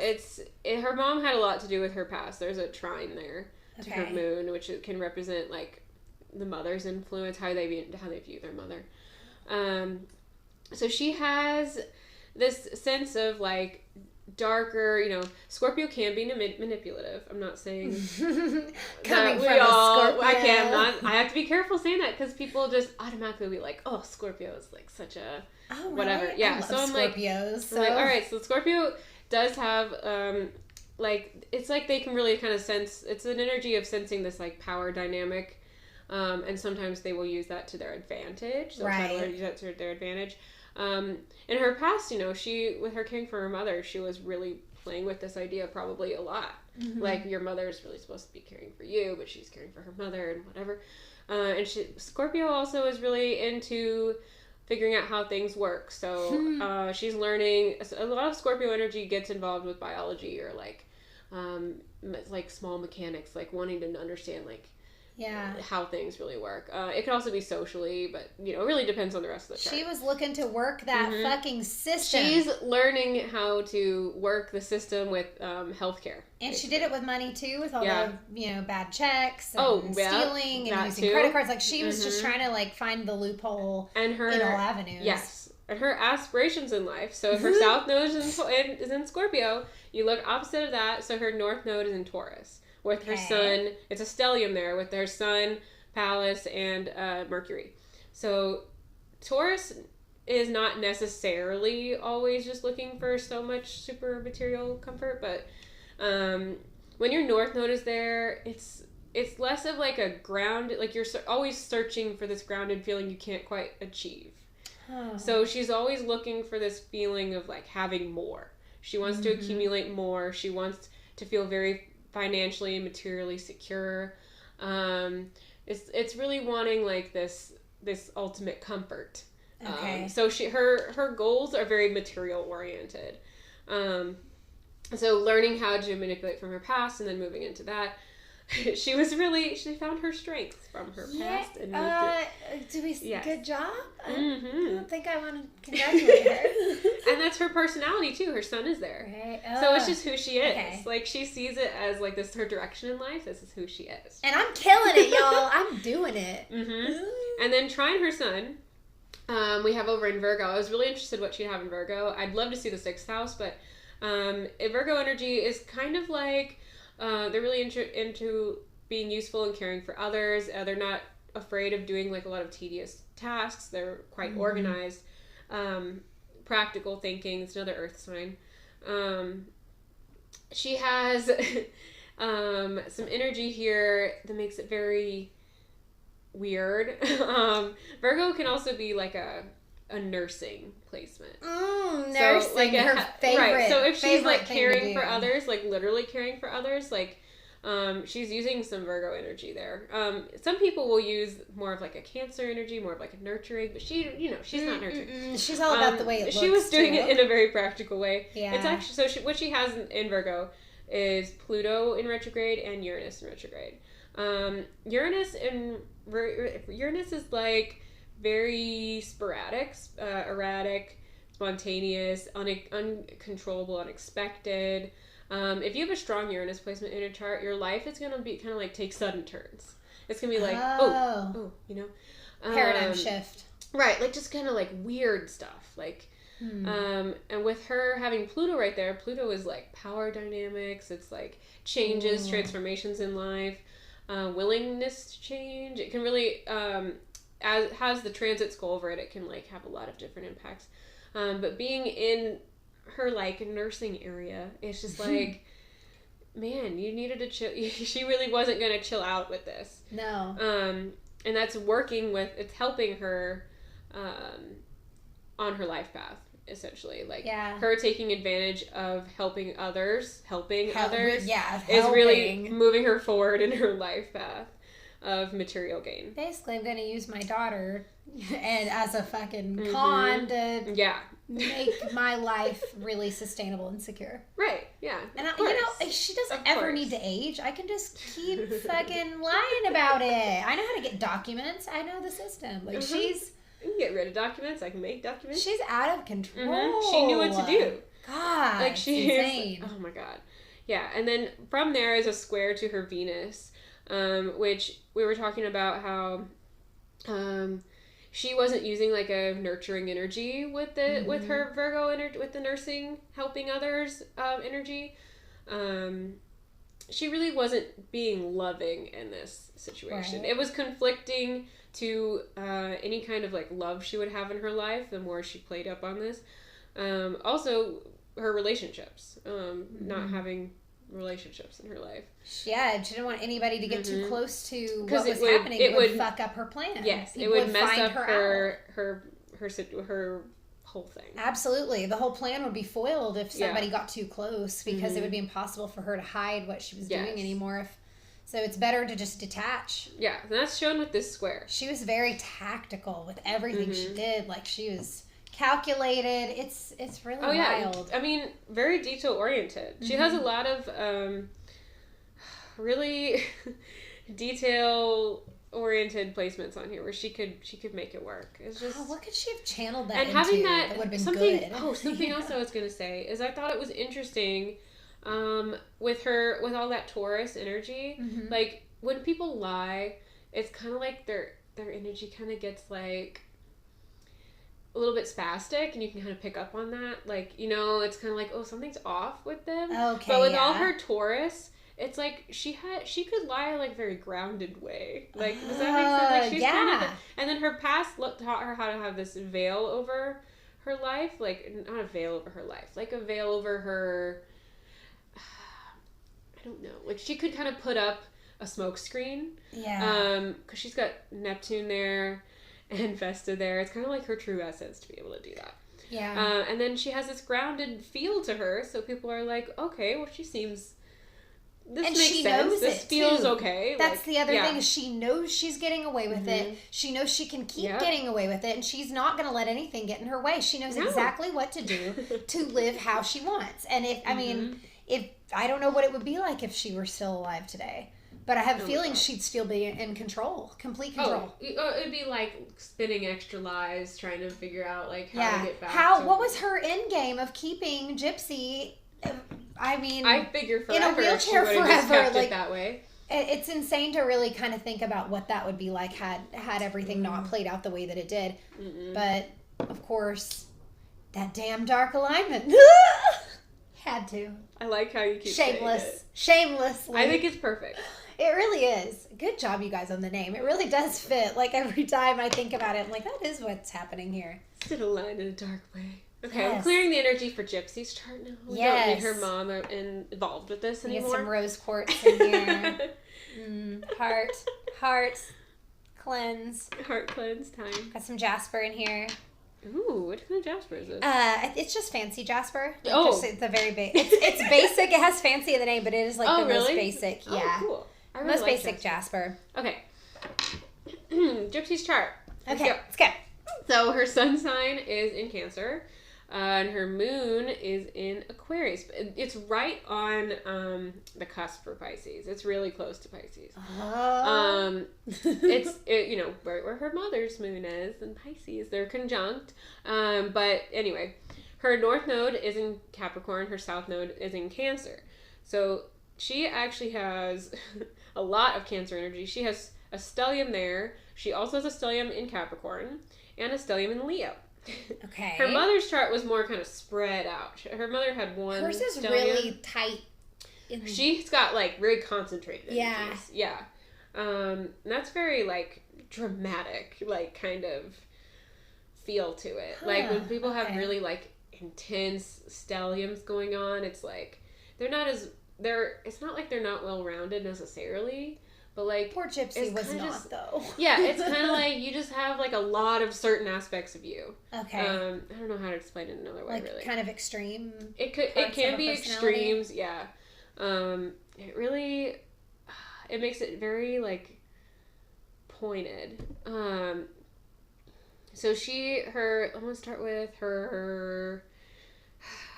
her mom had a lot to do with her past. There's a trine there to her moon, which can represent like the mother's influence, how they view their mother. So she has this sense of like darker, Scorpio can be manipulative. I'm not saying coming from a Scorpio. I have to be careful saying that because people just automatically be like, oh, Scorpio is like such a whatever. Right? Yeah, I love so I'm Scorpios, like, all right, so Scorpio does have it's like they can really kind of sense. It's an energy of sensing this like power dynamic. And sometimes they will use that to their advantage. They'll try to use that to their advantage. In her past, she, with her caring for her mother, she was really playing with this idea probably a lot. Mm-hmm. Like, your mother is really supposed to be caring for you, but she's caring for her mother and whatever. And Scorpio also is really into figuring out how things work. So she's learning. A lot of Scorpio energy gets involved with biology or like small mechanics, like wanting to understand like how things really work. It could also be socially, but it really depends on the rest of the chart. She was looking to work that fucking system. She's learning how to work the system with healthcare. And she did it with money too, with all the bad checks and stealing and using credit cards. Like she was just trying to like find the loophole in all avenues. Yes. And her aspirations in life. So if her South Node is in Scorpio, you look opposite of that. So her North Node is in Taurus. With her sun, it's a stellium there, with her sun, Pallas, and Mercury. So Taurus is not necessarily always just looking for so much super material comfort, but when your North Node is there, it's less of like a ground, like you're always searching for this grounded feeling you can't quite achieve. Oh. So she's always looking for this feeling of like having more. She wants to accumulate more. She wants to feel very financially and materially secure. It's really wanting like this ultimate comfort. Okay. So her goals are very material oriented. So learning how to manipulate from her past and then moving into that, she found her strength from her past and good job. I don't think I want to congratulate her. And that's her personality too. Her sun is there, right? So it's just who she is. Okay. Like she sees it as like this is her direction in life. This is who she is, and I'm killing it, y'all. I'm doing it. And then trying her sun, we have over in Virgo. I was really interested what she'd have in Virgo. I'd love to see the 6th house, but Virgo energy is kind of like they're really into being useful and caring for others. They're not afraid of doing like a lot of tedious tasks. They're quite organized. Practical thinking. It's another earth sign. She has some energy here that makes it very weird. Virgo can also be like a nursing placement. Nursing, so, like her favorite. Right. So if she's like caring for others, like literally caring for others, like she's using some Virgo energy there. Some people will use more of like a Cancer energy, more of like a nurturing, but she's not nurturing. She's all about the way it looks. She was doing it in a very practical way. Yeah. It's actually what she has in Virgo is Pluto in retrograde and Uranus in retrograde. Uranus is like very sporadic, erratic, spontaneous, uncontrollable, unexpected. If you have a strong Uranus placement in your chart, your life is going to be kind of like take sudden turns. It's going to be like, paradigm shift. Right, like just kind of like weird stuff. Like, and with her having Pluto right there, Pluto is like power dynamics. It's like changes, transformations in life, willingness to change. It can really, has the transits go over it, it can like have a lot of different impacts. But being in her like nursing area. It's just like, man, you needed to chill. She really wasn't going to chill out with this. No. And that's working with, it's helping her on her life path, essentially. Like, her taking advantage of helping others is really moving her forward in her life path of material gain. Basically, I'm going to use my daughter and as a fucking con to make my life really sustainable and secure. Right, yeah. And she doesn't ever need to age. I can just keep fucking lying about it. I know how to get documents. I know the system. Like, I can get rid of documents. I can make documents. She's out of control. She knew what to do. God, like, she's insane. Oh my God. Yeah, and then from there is a square to her Venus, which we were talking about how she wasn't using like a nurturing energy with the with her Virgo energy, with the nursing, helping others energy. She really wasn't being loving in this situation. Right. It was conflicting to any kind of like love she would have in her life the more she played up on this. Also her relationships, not having relationships in her life. Yeah, she didn't want anybody to get too close to what was happening. It would fuck up her plan. Yes, it would mess up her whole thing. Absolutely. The whole plan would be foiled if somebody got too close, because it would be impossible for her to hide what she was doing anymore. So it's better to just detach. Yeah, and that's shown with this square. She was very tactical with everything she did. Like, she was calculated. It's really wild. I mean, very detail oriented. She has a lot of really detail oriented placements on here where she could make it work. It's just what could she have channeled that and into? Having that would have been something good. Something else I was gonna say is I thought it was interesting with all that Taurus energy. Like, when people lie, it's kind of like their energy kind of gets like a little bit spastic, and you can kind of pick up on that. Like, it's kind of like, oh, something's off with them. Okay, but with all her Taurus, it's like she could lie like very grounded way. Like, does that make sense? Like, she's kind of and then her past taught her how to have this veil over her life. Like, not a veil over her life, like a veil over her, I don't know. Like, she could kind of put up a smoke screen. Yeah. Because she's got Neptune there and Vesta there. It's kind of like her true essence to be able to do that. Yeah. And then she has this grounded feel to her, so people are like, okay, well, she seems... This and makes she sense. knows this it feels too. Okay. That's like, the other thing, is she knows she's getting away with it. She knows she can keep getting away with it, and she's not going to let anything get in her way. She knows exactly what to do to live how she wants. And if I don't know what it would be like if she were still alive today, but I have a feeling she'd still be in control, complete control. It'd be like spinning extra lies, trying to figure out like how to get back. What was her end game of keeping Gypsy? I mean, I figure forever, in a wheelchair she forever, kept it that way. It's insane to really kind of think about what that would be like had everything not played out the way that it did. But of course, that damn dark alignment had to. I like how you keep shamelessly. I think it's perfect. It really is. Good job, you guys, on the name. It really does fit. Like, every time I think about it, I'm like, that is what's happening here. It's aligned in a dark way. Okay, I'm clearing the energy for Gypsy's chart now. We don't need her mom involved with this anymore. Get some rose quartz in here. Heart cleanse. Heart cleanse time. Got some jasper in here. Ooh, what kind of jasper is this? It's just fancy jasper. It's the very it's basic. It has fancy in the name, but it is like the most basic. Yeah, cool. I really most like basic jasper. Okay. Gypsy's chart. Let's go. So her sun sign is in Cancer. And her moon is in Aquarius. It's right on the cusp for Pisces. It's really close to Pisces. It's where her mother's moon is in Pisces. They're conjunct. But anyway, her north node is in Capricorn. Her south node is in Cancer. So she actually has a lot of Cancer energy. She has a stellium there. She also has a stellium in Capricorn and a stellium in Leo. Okay. Her mother's chart was more kind of spread out. Her mother had one. Hers is stellium. really tight. She's got like very concentrated energies. Yeah. That's very like dramatic, like kind of feel to it. Like when people have really like intense stelliums going on. It's like it's not like they're not well-rounded necessarily, but like poor Gypsy was not just, though. Yeah, it's kind of like you just have like a lot of certain aspects of you. Okay. I don't know how to explain it another way, like really. Kind of extreme. It can be extremes, yeah. It really it makes it very like pointed. So I'm gonna start with her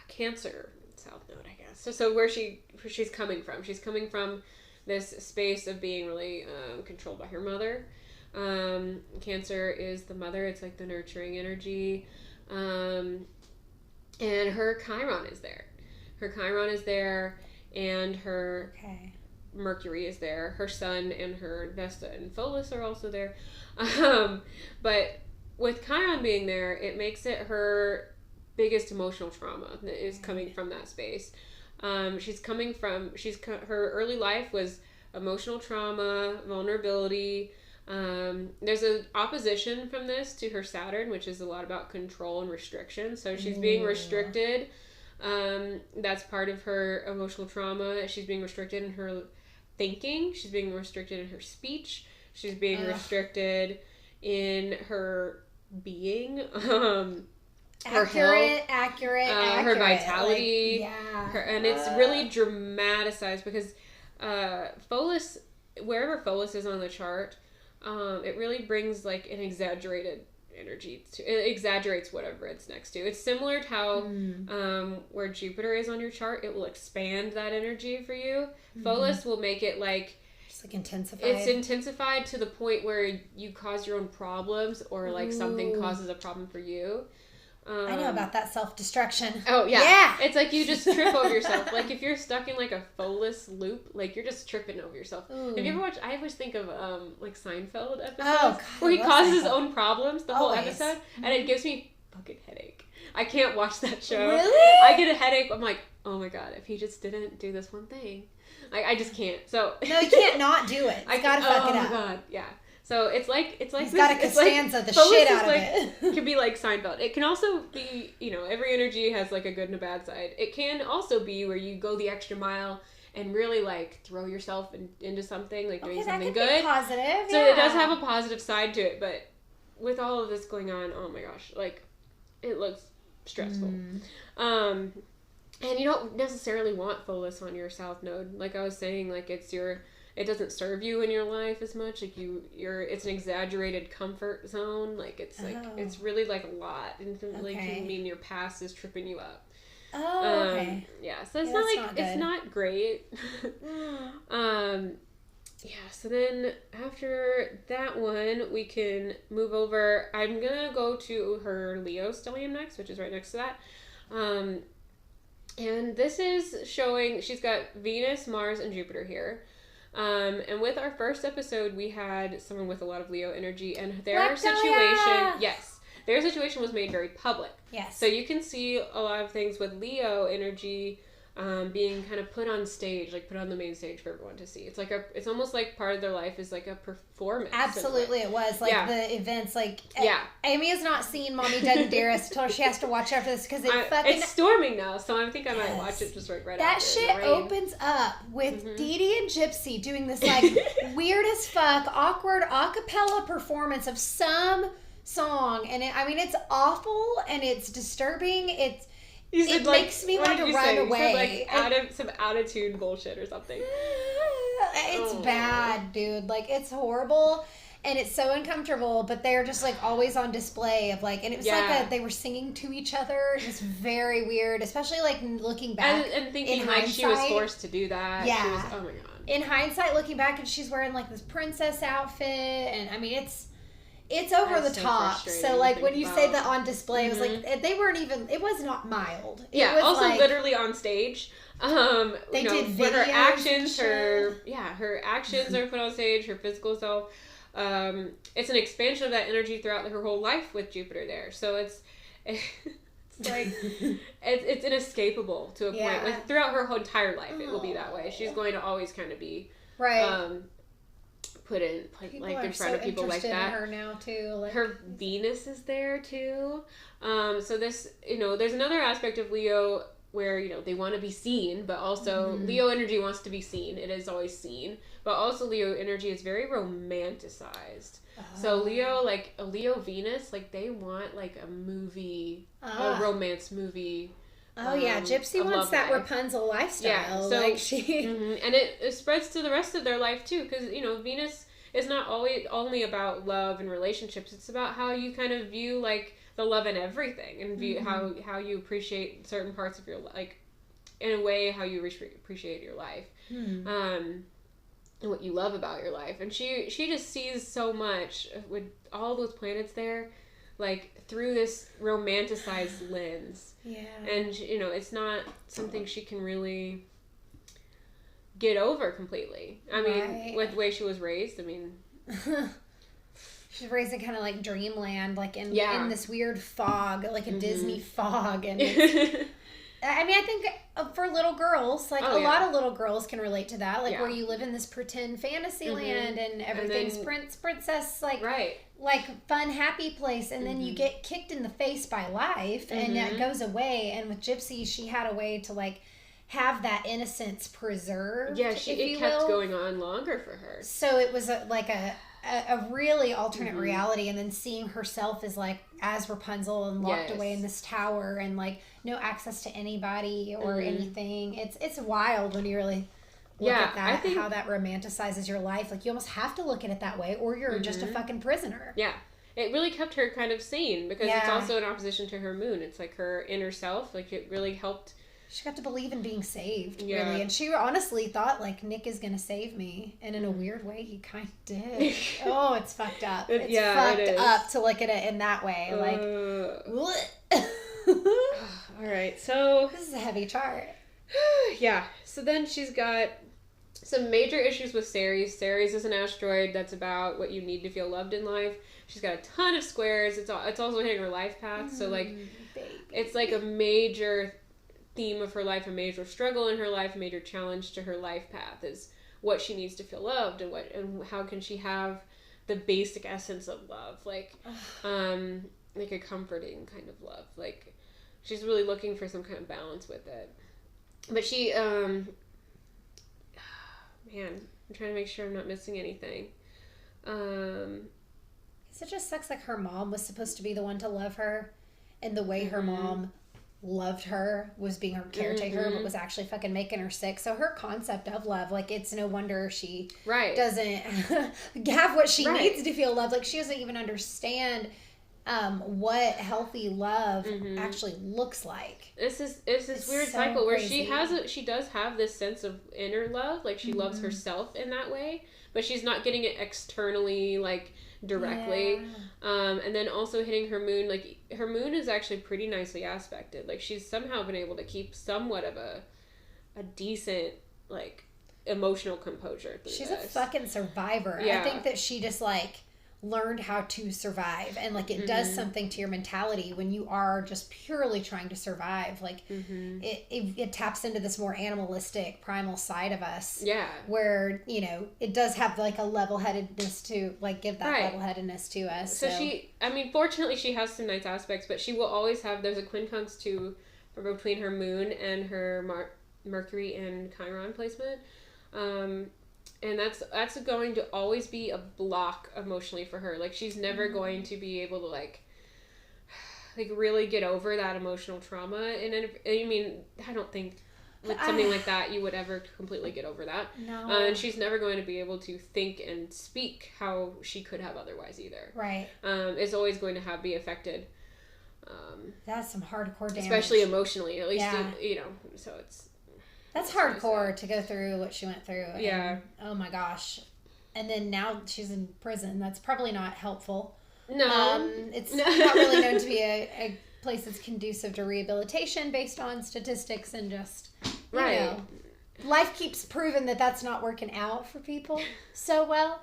Cancer South Node, I guess. So where she's coming from. She's coming from this space of being really controlled by her mother. Cancer is the mother. It's like the nurturing energy. And her Chiron is there. Her Chiron is there, and her Mercury is there. Her Sun and her Vesta and Pholus are also there. But with Chiron being there, it makes it her biggest emotional trauma that is coming from that space. Her early life was emotional trauma, vulnerability. There's an opposition from this to her Saturn, which is a lot about control and restriction. So she's being restricted. That's part of her emotional trauma. She's being restricted in her thinking. She's being restricted in her speech. She's being restricted in her being. Her health, accurate. Her vitality. Like, and it's really dramatized because Pholus, wherever Pholus is on the chart, it really brings like an exaggerated energy. It exaggerates whatever it's next to. It's similar to how where Jupiter is on your chart, it will expand that energy for you. Pholus will make it like intensified. It's intensified to the point where you cause your own problems, or like something causes a problem for you. I know about that self-destruction. Oh, yeah. It's like you just trip over yourself. Like, if you're stuck in, like, a Pholus loop, like, you're just tripping over yourself. Ooh. Have you ever watched... I always think of, like, Seinfeld episodes where he causes his own problems the whole episode, and it gives me fucking headache. I can't watch that show. Really? I get a headache. I'm like, oh, my God, if he just didn't do this one thing. I just can't. So... No, you can't not do it. I gotta fuck it up. Oh, my God, yeah. So it's like he's got to Costanza the shit out of it. It can be like Seinfeld. It can also be, every energy has like a good and a bad side. It can also be where you go the extra mile and really like throw yourself into something, like doing something good. Positive. So it does have a positive side to it, but with all of this going on, oh my gosh, like it looks stressful. And you don't necessarily want Pholus on your South Node. Like I was saying, like it doesn't serve you in your life as much. Like it's an exaggerated comfort zone. Like it's like it's really like a lot, and it really can mean your past is tripping you up. Oh, okay. Yeah, so it's not great. So then after that one, we can move over. I'm gonna go to her Leo stellium next, which is right next to that. And this is showing she's got Venus, Mars, and Jupiter here. And with our first episode, we had someone with a lot of Leo energy, and their situation was made very public. Yes. So you can see a lot of things with Leo energy being kind of put on stage, like put on the main stage for everyone to see. It's almost like part of their life is like a performance. Absolutely, it was like the events. Like Amy has not seen Mommy Dead and Dearest. Told her she has to watch after this because it's storming now, so I think I might watch it just right after. That shit opens up with Dee Dee and Gypsy doing this like weird as fuck, awkward a cappella performance of some song, and it's awful and it's disturbing. It makes me want to run away. Some attitude bullshit or something. It's bad, dude. Like, it's horrible. And it's so uncomfortable, but they're just, like, always on display of, like... And it was like they were singing to each other. It was very weird, especially, like, looking back. And thinking, like, she was forced to do that. Yeah. She was, oh, my God. In hindsight, looking back, and she's wearing, like, this princess outfit. And, it's over the top. So, like, when you say that on display, it was like, they weren't even, it was not mild. It was also like, literally on stage. They did videos. Her actions, her actions are put on stage, her physical self. It's an expansion of that energy throughout her whole life with Jupiter there. So it's like, it's inescapable to a point. Like, throughout her whole entire life, it will be that way. She's going to always kind of be, put in in front of people like that. In her now too. Like, her Venus is there too. So this, there's another aspect of Leo where, they want to be seen, but also Leo energy wants to be seen. It is always seen. But also Leo energy is very romanticized. So Leo, like a Leo Venus, like they want like a movie, a romance movie. Oh yeah, Gypsy wants that life. Rapunzel lifestyle. Yeah, so, like she, and it spreads to the rest of their life too, because Venus is not always only about love and relationships. It's about how you kind of view like the love in everything, and view how you appreciate certain parts of your like, in a way, how you appreciate your life, and what you love about your life. And she just sees so much with all those planets there, like through this romanticized lens. Yeah. And it's not something she can really get over completely. I mean, with the way she was raised, I mean, she's raised in kind of like dreamland, like in this weird fog, like a Disney fog, and I mean, I think for little girls, like a lot of little girls can relate to that, like where you live in this pretend fantasy land and everything's princess, like fun, happy place, and then you get kicked in the face by life, and that goes away. And with Gypsy, she had a way to like have that innocence preserved. Yeah, it kept going on longer for her. So it was a really alternate reality, and then seeing herself as Rapunzel and locked away in this tower and like no access to anybody or anything. It's wild when you really look at that, how that romanticizes your life. Like you almost have to look at it that way, or you're just a fucking prisoner. Yeah. It really kept her kind of sane, because it's also in opposition to her moon. It's like her inner self. Like it really helped. She got to believe in being saved, really. And she honestly thought, like, Nick is going to save me. And in a weird way, he kind of did. Oh, it's fucked up. It's fucked up to look at it in that way. All right, so... This is a heavy chart. Yeah. So then she's got some major issues with Ceres. Ceres is an asteroid that's about what you need to feel loved in life. She's got a ton of squares. It's also hitting her life path. So, like, it's like a major theme of her life, a major struggle in her life, a major challenge to her life path is what she needs to feel loved, and how can she have the basic essence of love, like a comforting kind of love. Like she's really looking for some kind of balance with it. But she man, I'm trying to make sure I'm not missing anything. It just sucks. Like her mom was supposed to be the one to love her, and the way her mom loved her was being her caretaker, but was actually fucking making her sick. So her concept of love, like, it's no wonder she doesn't have what she needs to feel loved. Like she doesn't even understand what healthy love actually looks like. It's this weird cycle where she does have this sense of inner love, like she loves herself in that way, but she's not getting it externally, like directly. And then also hitting her moon, like her moon is actually pretty nicely aspected. Like she's somehow been able to keep somewhat of a decent like emotional composure through She's a fucking survivor. I think that she just like learned how to survive, and like it does something to your mentality when you are just purely trying to survive. Like it taps into this more animalistic primal side of us, where it does have like a level-headedness to like give that level-headedness to us. So she, I mean, fortunately she has some nice aspects, but she will always have, there's a quincunx between her moon and her Mercury and Chiron placement. And that's going to always be a block emotionally for her. Like she's never going to be able to like really get over that emotional trauma. And I mean, I don't think with something like that you would ever completely get over that. No. And she's never going to be able to think and speak how she could have otherwise either. Right. It's always going to be affected. That's some hardcore damage. Especially emotionally, at least, so it's... That's hardcore to go through what she went through. And, oh my gosh. And then now she's in prison. That's probably not helpful. No. It's not really known to be a place that's conducive to rehabilitation based on statistics and just, you know. Life keeps proving that that's not working out for people so well.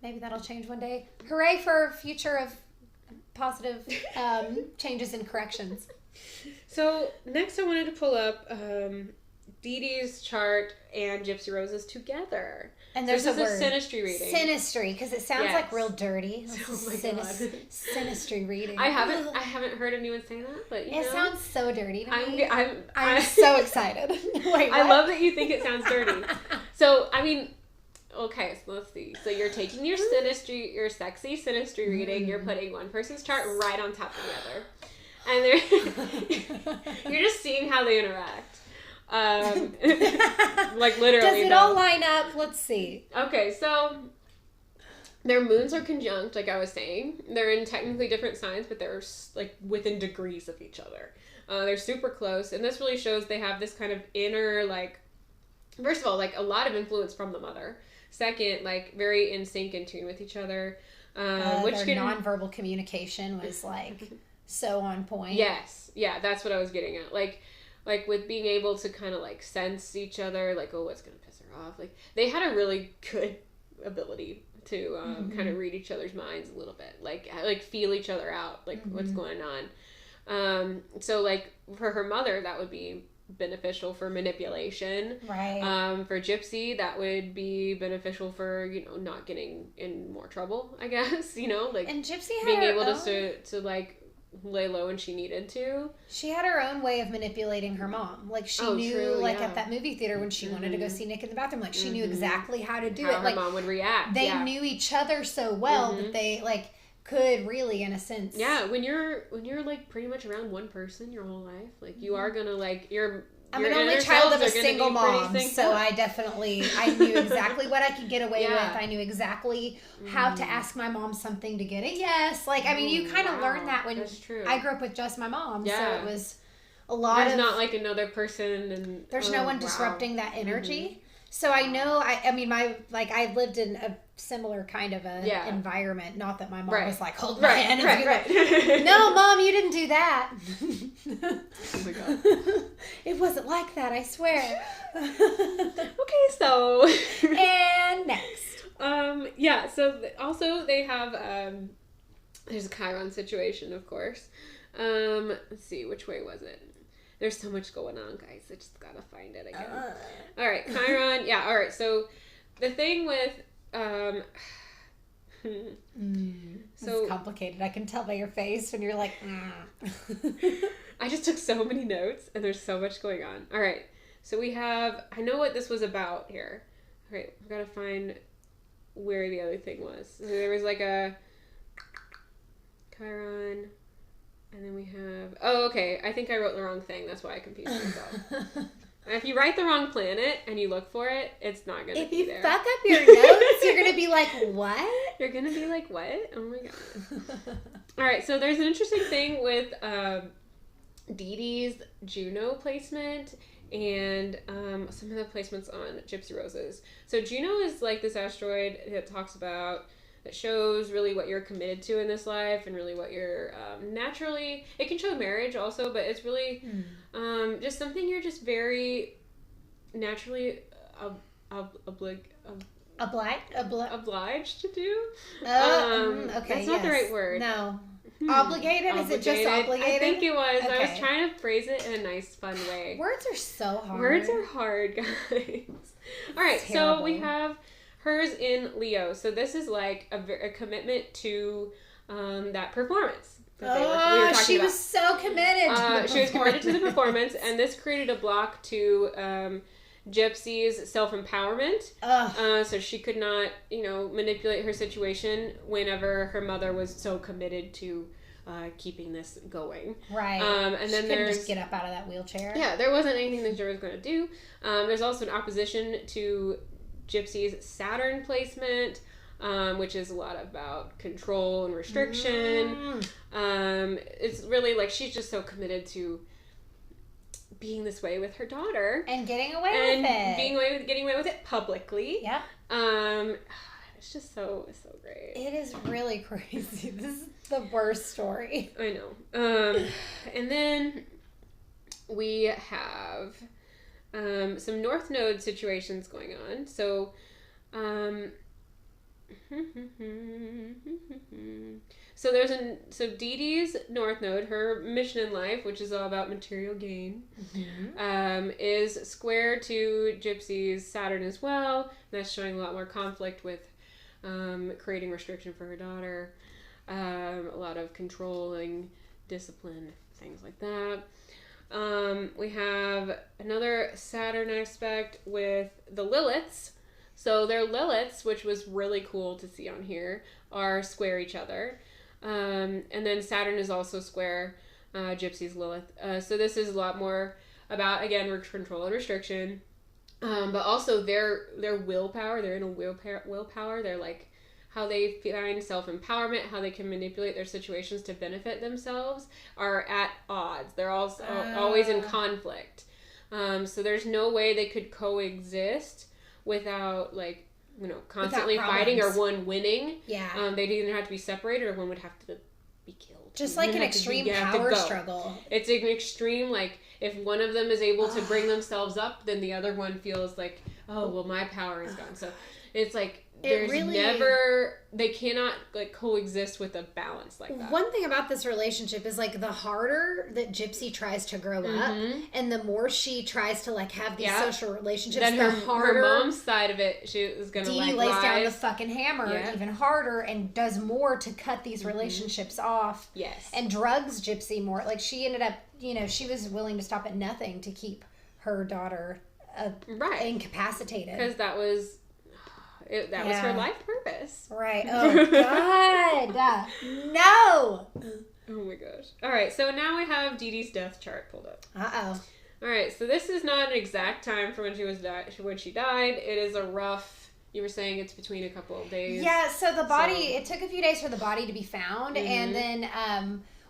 Maybe that'll change one day. Hooray for a future of positive changes and corrections. So next I wanted to pull up Dee Dee's chart and Gypsy Rose's together. And there's this a is word. a synastry reading. Synastry, because it sounds like real dirty. Oh my God. Synastry reading. I haven't heard anyone say that, but it sounds so dirty to me. I'm so excited. Wait, what? I love that you think it sounds dirty. So, I mean, okay, so let's see. So you're taking your sexy synastry reading, you're putting one person's chart right on top of the other. And you're just seeing how they interact. Like literally. Does it all line up? Let's see. Okay, so their moons are conjunct, like I was saying. They're in technically different signs, but they're like within degrees of each other. They're super close, and this really shows they have this kind of inner, like, first of all, like a lot of influence from the mother. Second, like very in sync and tune with each other. Which their nonverbal communication was like so on point. Yes, yeah, that's what I was getting at. Like with being able to kind of like sense each other, like, oh, what's gonna piss her off. Like they had a really good ability to kind of read each other's minds a little bit, like feel each other out, like what's going on. So like for her mother, that would be beneficial for manipulation. Right. For Gypsy, that would be beneficial for, not getting in more trouble, I guess, like and Gypsy had being able own... to like lay low when she needed to. She had her own way of manipulating her mom. Like she knew, true, like at that movie theater when she wanted to go see Nick in the bathroom, like she knew exactly how to do how it. Her like mom would react. They knew each other so well that they like could really, in a sense. Yeah, when you're like pretty much around one person your whole life, like you are gonna like I'm an only child of a single mom, so I knew exactly what I could get away with. I knew exactly how to ask my mom something to get a yes. Like, I mean, you kind of learn that when I grew up with just my mom, so it was a lot There's not like another person, and there's no one disrupting that energy. So I know, I mean, I lived in a similar kind of a environment. Not that my mom was like, hold my hand and like, no, Mom, you didn't do that. Oh my God. It wasn't like that, I swear. Okay, so. And next. Yeah, so also they have, there's a Chiron situation, of course. Let's see, which way was it? There's so much going on, guys. I just gotta find it again. All right, Chiron. Yeah, all right. So the thing with so it's complicated. I can tell by your face when you're like. I just took so many notes, and there's so much going on. All right, so we have. I know what this was about here. All right, we gotta find where the other thing was. So there was like a Chiron. And then we have... Oh, okay. I think I wrote the wrong thing. That's why I confused myself. If you write the wrong planet and you look for it, it's not going to be there. If you fuck up your notes, you're going to be like, what? You're going to be like, what? Oh, my God. All right. So there's an interesting thing with Dee Dee's Juno placement and some of the placements on Gypsy Rose's. So Juno is like this asteroid that talks about... That shows really what you're committed to in this life and really what you're naturally... It can show marriage also, but it's really just something you're just very naturally obliged to do. Okay, that's not the right word. No. Obligated? Is it just obligated? I think it was. Okay. I was trying to phrase it in a nice, fun way. Words are so hard. Words are hard, guys. All right, so we have... Hers in Leo. So this is like a commitment to that performance. She was so committed to the She was committed to the performance, and this created a block to Gypsy's self-empowerment. So she could not, manipulate her situation whenever her mother was so committed to keeping this going. Right. And then there's just get up out of that wheelchair. Yeah, there wasn't anything that she was going to do. There's also an opposition to Gypsy's Saturn placement, which is a lot about control and restriction. It's really like she's just so committed to being this way with her daughter and getting away with it, getting away with it publicly. Yeah. It's just so great. It is really crazy. This is the worst story. I know. And then we have. Some North Node situations going on. So, So Dee Dee's North Node, her mission in life, which is all about material gain, is square to Gypsy's Saturn as well. That's showing a lot more conflict with creating restriction for her daughter, a lot of controlling, discipline, things like that. We have another Saturn aspect with the Liliths. So their Liliths, which was really cool to see on here, are square each other. And then Saturn is also square Gypsy's Lilith. So this is a lot more about, again, control and restriction. But also their willpower, their inner willpower, they're like how they find self-empowerment, how they can manipulate their situations to benefit themselves, are at odds. They're also always in conflict. So there's no way they could coexist without, like, you know, constantly fighting or one winning. Yeah. They'd either have to be separated or one would have to be killed. Just like an extreme power struggle. It's an extreme, like, if one of them is able to bring themselves up, then the other one feels like, oh, well, my power is gone. So it's like, they cannot, like, coexist with a balance like that. One thing about this relationship is, like, the harder that Gypsy tries to grow up and the more she tries to, like, have these social relationships, then the harder her mom's side of it, she is going to, like, lays down the fucking hammer even harder and does more to cut these relationships off. Yes. And drugs Gypsy more. Like, she ended up, you know, she was willing to stop at nothing to keep her daughter incapacitated. Because that was her life purpose. Right. Oh, God. No. Oh, my gosh. All right. So now we have Dee Dee's death chart pulled up. Uh-oh. All right. So this is not an exact time for when she died. It is a rough, you were saying it's between a couple of days. Yeah. So the body, it took a few days for the body to be found. And then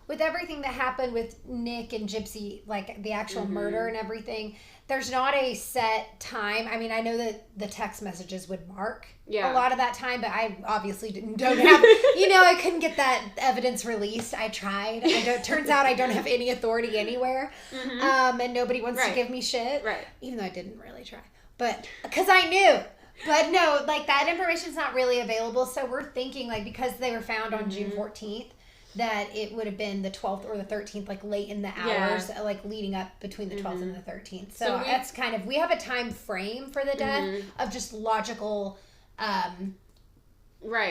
with everything that happened with Nick and Gypsy, like the actual murder and everything, there's not a set time. I mean, I know that the text messages would mark a lot of that time, but I obviously don't have, you know, I couldn't get that evidence released. I tried. Turns out I don't have any authority anywhere. And nobody wants to give me shit. Right. Even though I didn't really try. But, because I knew. But no, like, that information's not really available. So we're thinking, like, because they were found on June 14th, that it would have been the 12th or the 13th, like late in the hours, like leading up between the 12th and the 13th. So that's kind of, we have a time frame for the death of just logical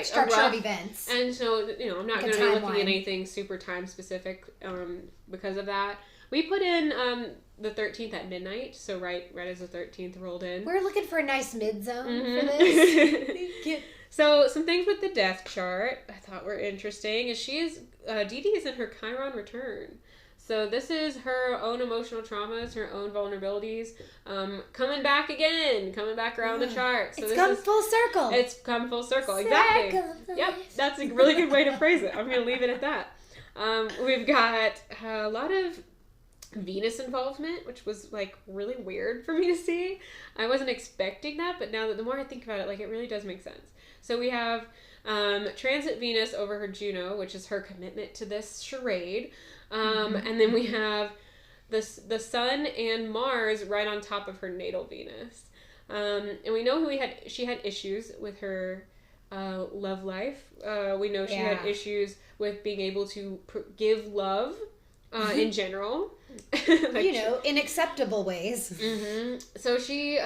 structure of events. And so, you know, I'm not going to be looking at anything super time specific because of that. We put in the 13th at midnight, so right as the 13th rolled in. We're looking for a nice mid-zone for this. So, some things with the death chart I thought were interesting is Dee Dee is in her Chiron return. So, this is her own emotional traumas, her own vulnerabilities, coming back around the chart. So it's come full circle. It's come full circle, exactly. Yep, that's a really good way to phrase it. I'm going to leave it at that. We've got a lot of Venus involvement, which was, like, really weird for me to see. I wasn't expecting that, but now that the more I think about it, like, it really does make sense. So we have transit Venus over her Juno, which is her commitment to this charade. And then we have the Sun and Mars right on top of her natal Venus. And we know she had issues with her love life. We know she had issues with being able to give love in general. Like, you know, in acceptable ways. So she,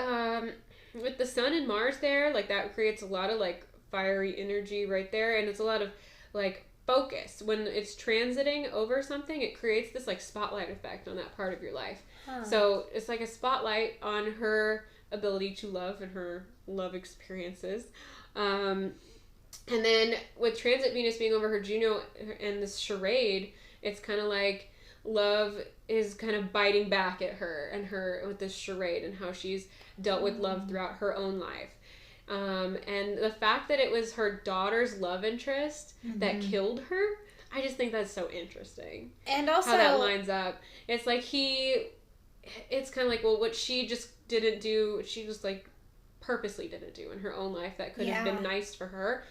with the Sun and Mars there, like, that creates a lot of, like, fiery energy right there, and it's a lot of, like, focus. When it's transiting over something, it creates this, like, spotlight effect on that part of your life. So it's like a spotlight on her ability to love and her love experiences. And then with transit Venus being over her Juno and this charade, it's kind of like love is kind of biting back at her and her with this charade and how she's dealt with love throughout her own life. And the fact that it was her daughter's love interest that killed her, I just think that's so interesting. And also how that lines up. It's like it's kind of like, well, what she just didn't do, she just, like, purposely didn't do in her own life that could have been nice for her.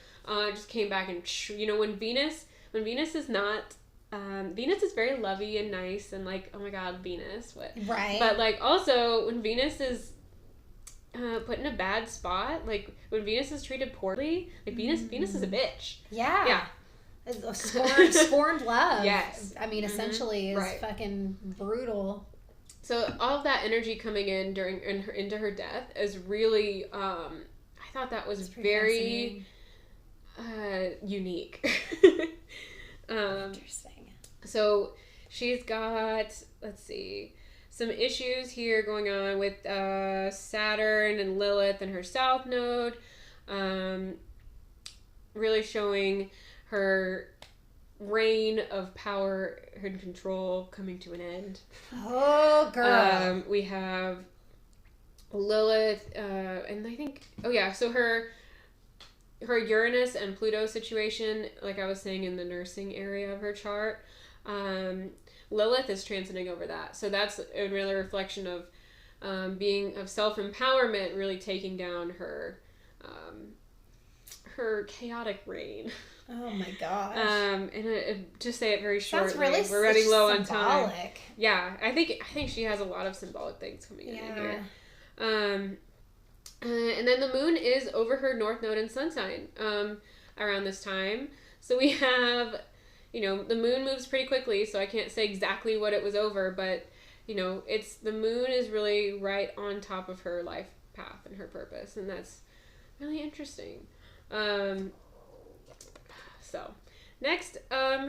Just came back and, you know, when Venus is not, Venus is very lovey and nice and, like, oh my god, Venus, what? Right. But, like, also, when Venus is put in a bad spot. Like, when Venus is treated poorly, like, Venus is a bitch. Yeah. Yeah. Scorned love. Yes. I mean, essentially is fucking brutal. So all of that energy coming in into her death is really, I thought that was very unique. Interesting. So she's got, let's see, some issues here going on with Saturn and Lilith in her south node, really showing her reign of power and control coming to an end. Oh, girl. We have Lilith, and I think, so her Uranus and Pluto situation, like I was saying, in the nursing area of her chart, Lilith is transiting over that. So that's a really reflection of being of self-empowerment, really taking down her chaotic reign. Oh my gosh. And to say it very shortly, sounds really we're running low symbolic. on time. Yeah, I think she has a lot of symbolic things coming in here. And then the moon is over her north node and sun sign around this time. So we have, the moon moves pretty quickly, so I can't say exactly what it was over, but, the moon is really right on top of her life path and her purpose, and that's really interesting. So, next,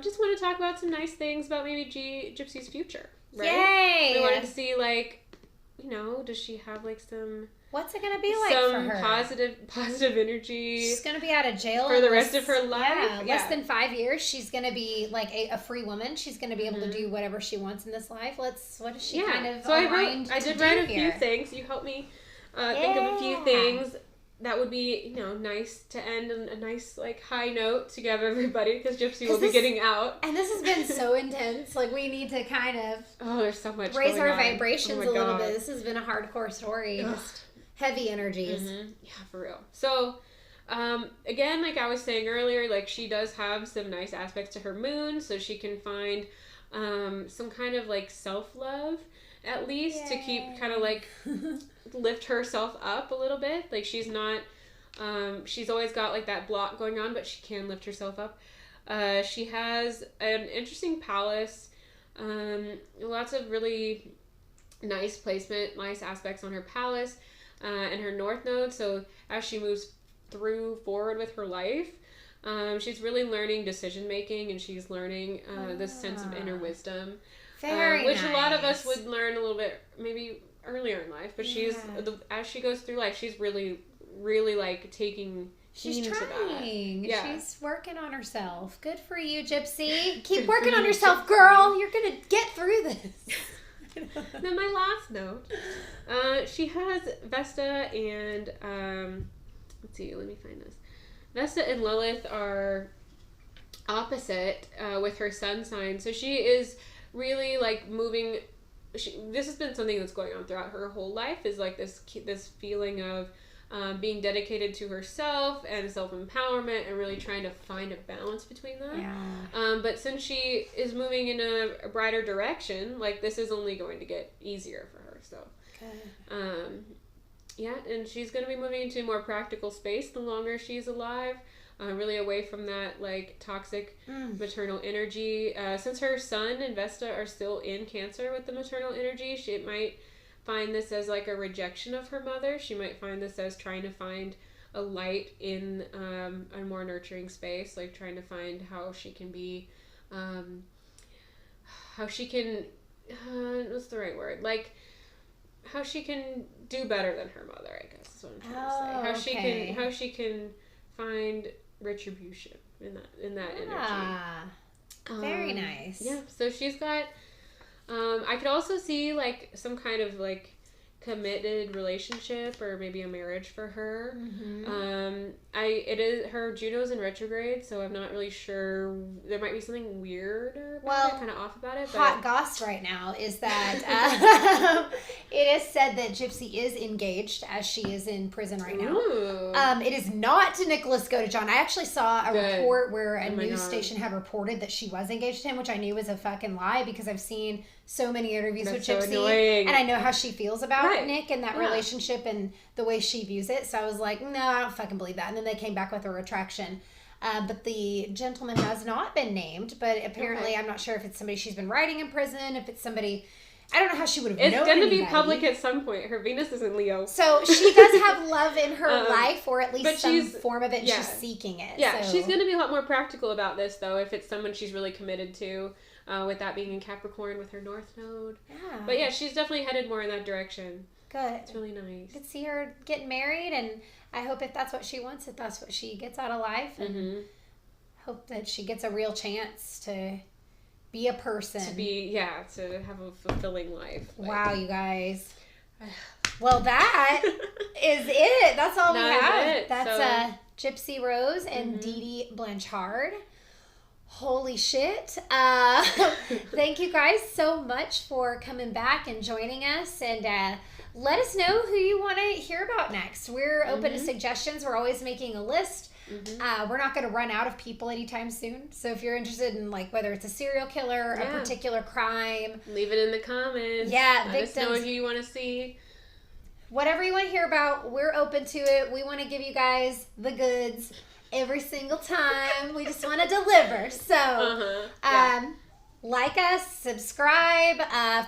just want to talk about some nice things about maybe Gypsy's future, right? Yay! We wanted to see, does she have, some... What's it going to be like for her? Some positive energy. She's going to be out of jail for the rest of her life. Yeah, less than 5 years. She's going to be like a free woman. She's going to be able to do whatever she wants in this life. What is she kind of I did write a few things. You helped me think of a few things that would be, nice to end on a nice, high note to give everybody, because Gypsy will be getting out. And this has been so intense. We need to kind of... Oh, there's so much raise our going on. vibrations a little bit. This has been a hardcore story. Just heavy energies. Mm-hmm. Yeah, for real. So, again, like I was saying earlier, she does have some nice aspects to her moon, so she can find some kind of, self-love, at least, to keep kind of, lift herself up a little bit. She's not, she's always got, that block going on, but she can lift herself up. She has an interesting palace, lots of really nice placement, nice aspects on her palace, and her north node. So as she moves forward with her life, she's really learning decision making, and she's learning this sense of inner wisdom, which a lot of us would learn a little bit maybe earlier in life. But she's as she goes through life, she's really taking. She's trying. Yeah. She's working on herself. Good for you, Gypsy. Keep working on yourself, girl. You're gonna get through this. Then my last note, she has Vesta and let's see, let me find this. Vesta and Lilith are opposite with her sun sign, so she is really moving. This has been something that's going on throughout her whole life. Is this feeling of being dedicated to herself and self-empowerment, and really trying to find a balance between them. Yeah. But since she is moving in a brighter direction, this is only going to get easier for her. So, and she's going to be moving into a more practical space the longer she's alive, really away from that toxic maternal energy. Since her sun and Vesta are still in Cancer with the maternal energy, she might find this as a rejection of her mother. She might find this as trying to find a light in a more nurturing space, trying to find how she can be, what's the right word? How she can do better than her mother, I guess is what I'm trying to say. How she can find retribution in that energy. Very nice. Yeah, so she's got I could also see some kind of committed relationship or maybe a marriage for her. It is her Juno's in retrograde, so I'm not really sure. There might be something weird about it, kind of off about it. Hot goss right now is that it is said that Gypsy is engaged, as she is in prison right now. It is not to Nicholas Godejohn. I actually saw a report where a news station had reported that she was engaged to him, which I knew was a fucking lie, because I've seen so many interviews That's with so Gypsy, annoying. and I know how she feels about Right. Nick and that relationship and the way she views it. So I was like, no, I don't fucking believe that. And then they came back with a retraction. But the gentleman has not been named, but apparently I'm not sure if it's somebody she's been writing in prison, if it's somebody... I don't know how she would have known It's going to be anybody. public at some point. Her Venus is in Leo. So she does have love in her life, or at least some form of it, and she's seeking it. Yeah, so. she's going to be a lot more practical about this, though, if it's someone she's really committed to, with that being in Capricorn with her North Node. Yeah. But yeah, she's definitely headed more in that direction. Good. It's really nice. I could see her getting married, and I hope if that's what she wants, if that's what she gets out of life, and hope that she gets a real chance to... be a person. To have a fulfilling life. Wow, you guys. Well, that is it. That's all we have. That's Gypsy Rose and Dee Dee Blanchard. Holy shit. Thank you guys so much for coming back and joining us. And let us know who you want to hear about next. We're open to suggestions. We're always making a list. We're not going to run out of people anytime soon. So if you're interested in like whether it's a serial killer, a particular crime, leave it in the comments. Yeah, let us know who you want to see. Whatever you want to hear about, we're open to it. We want to give you guys the goods every single time. We just want to deliver. So, like us, subscribe,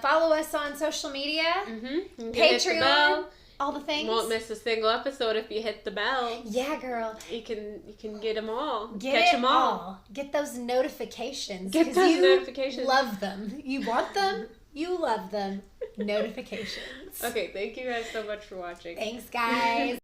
follow us on social media, Patreon. All the things. Won't miss a single episode if you hit the bell. Yeah, girl. You can get them all. Catch them all. Get those notifications. Get those notifications. Love them. You want them. You love them. Notifications. Okay, thank you guys so much for watching. Thanks, guys.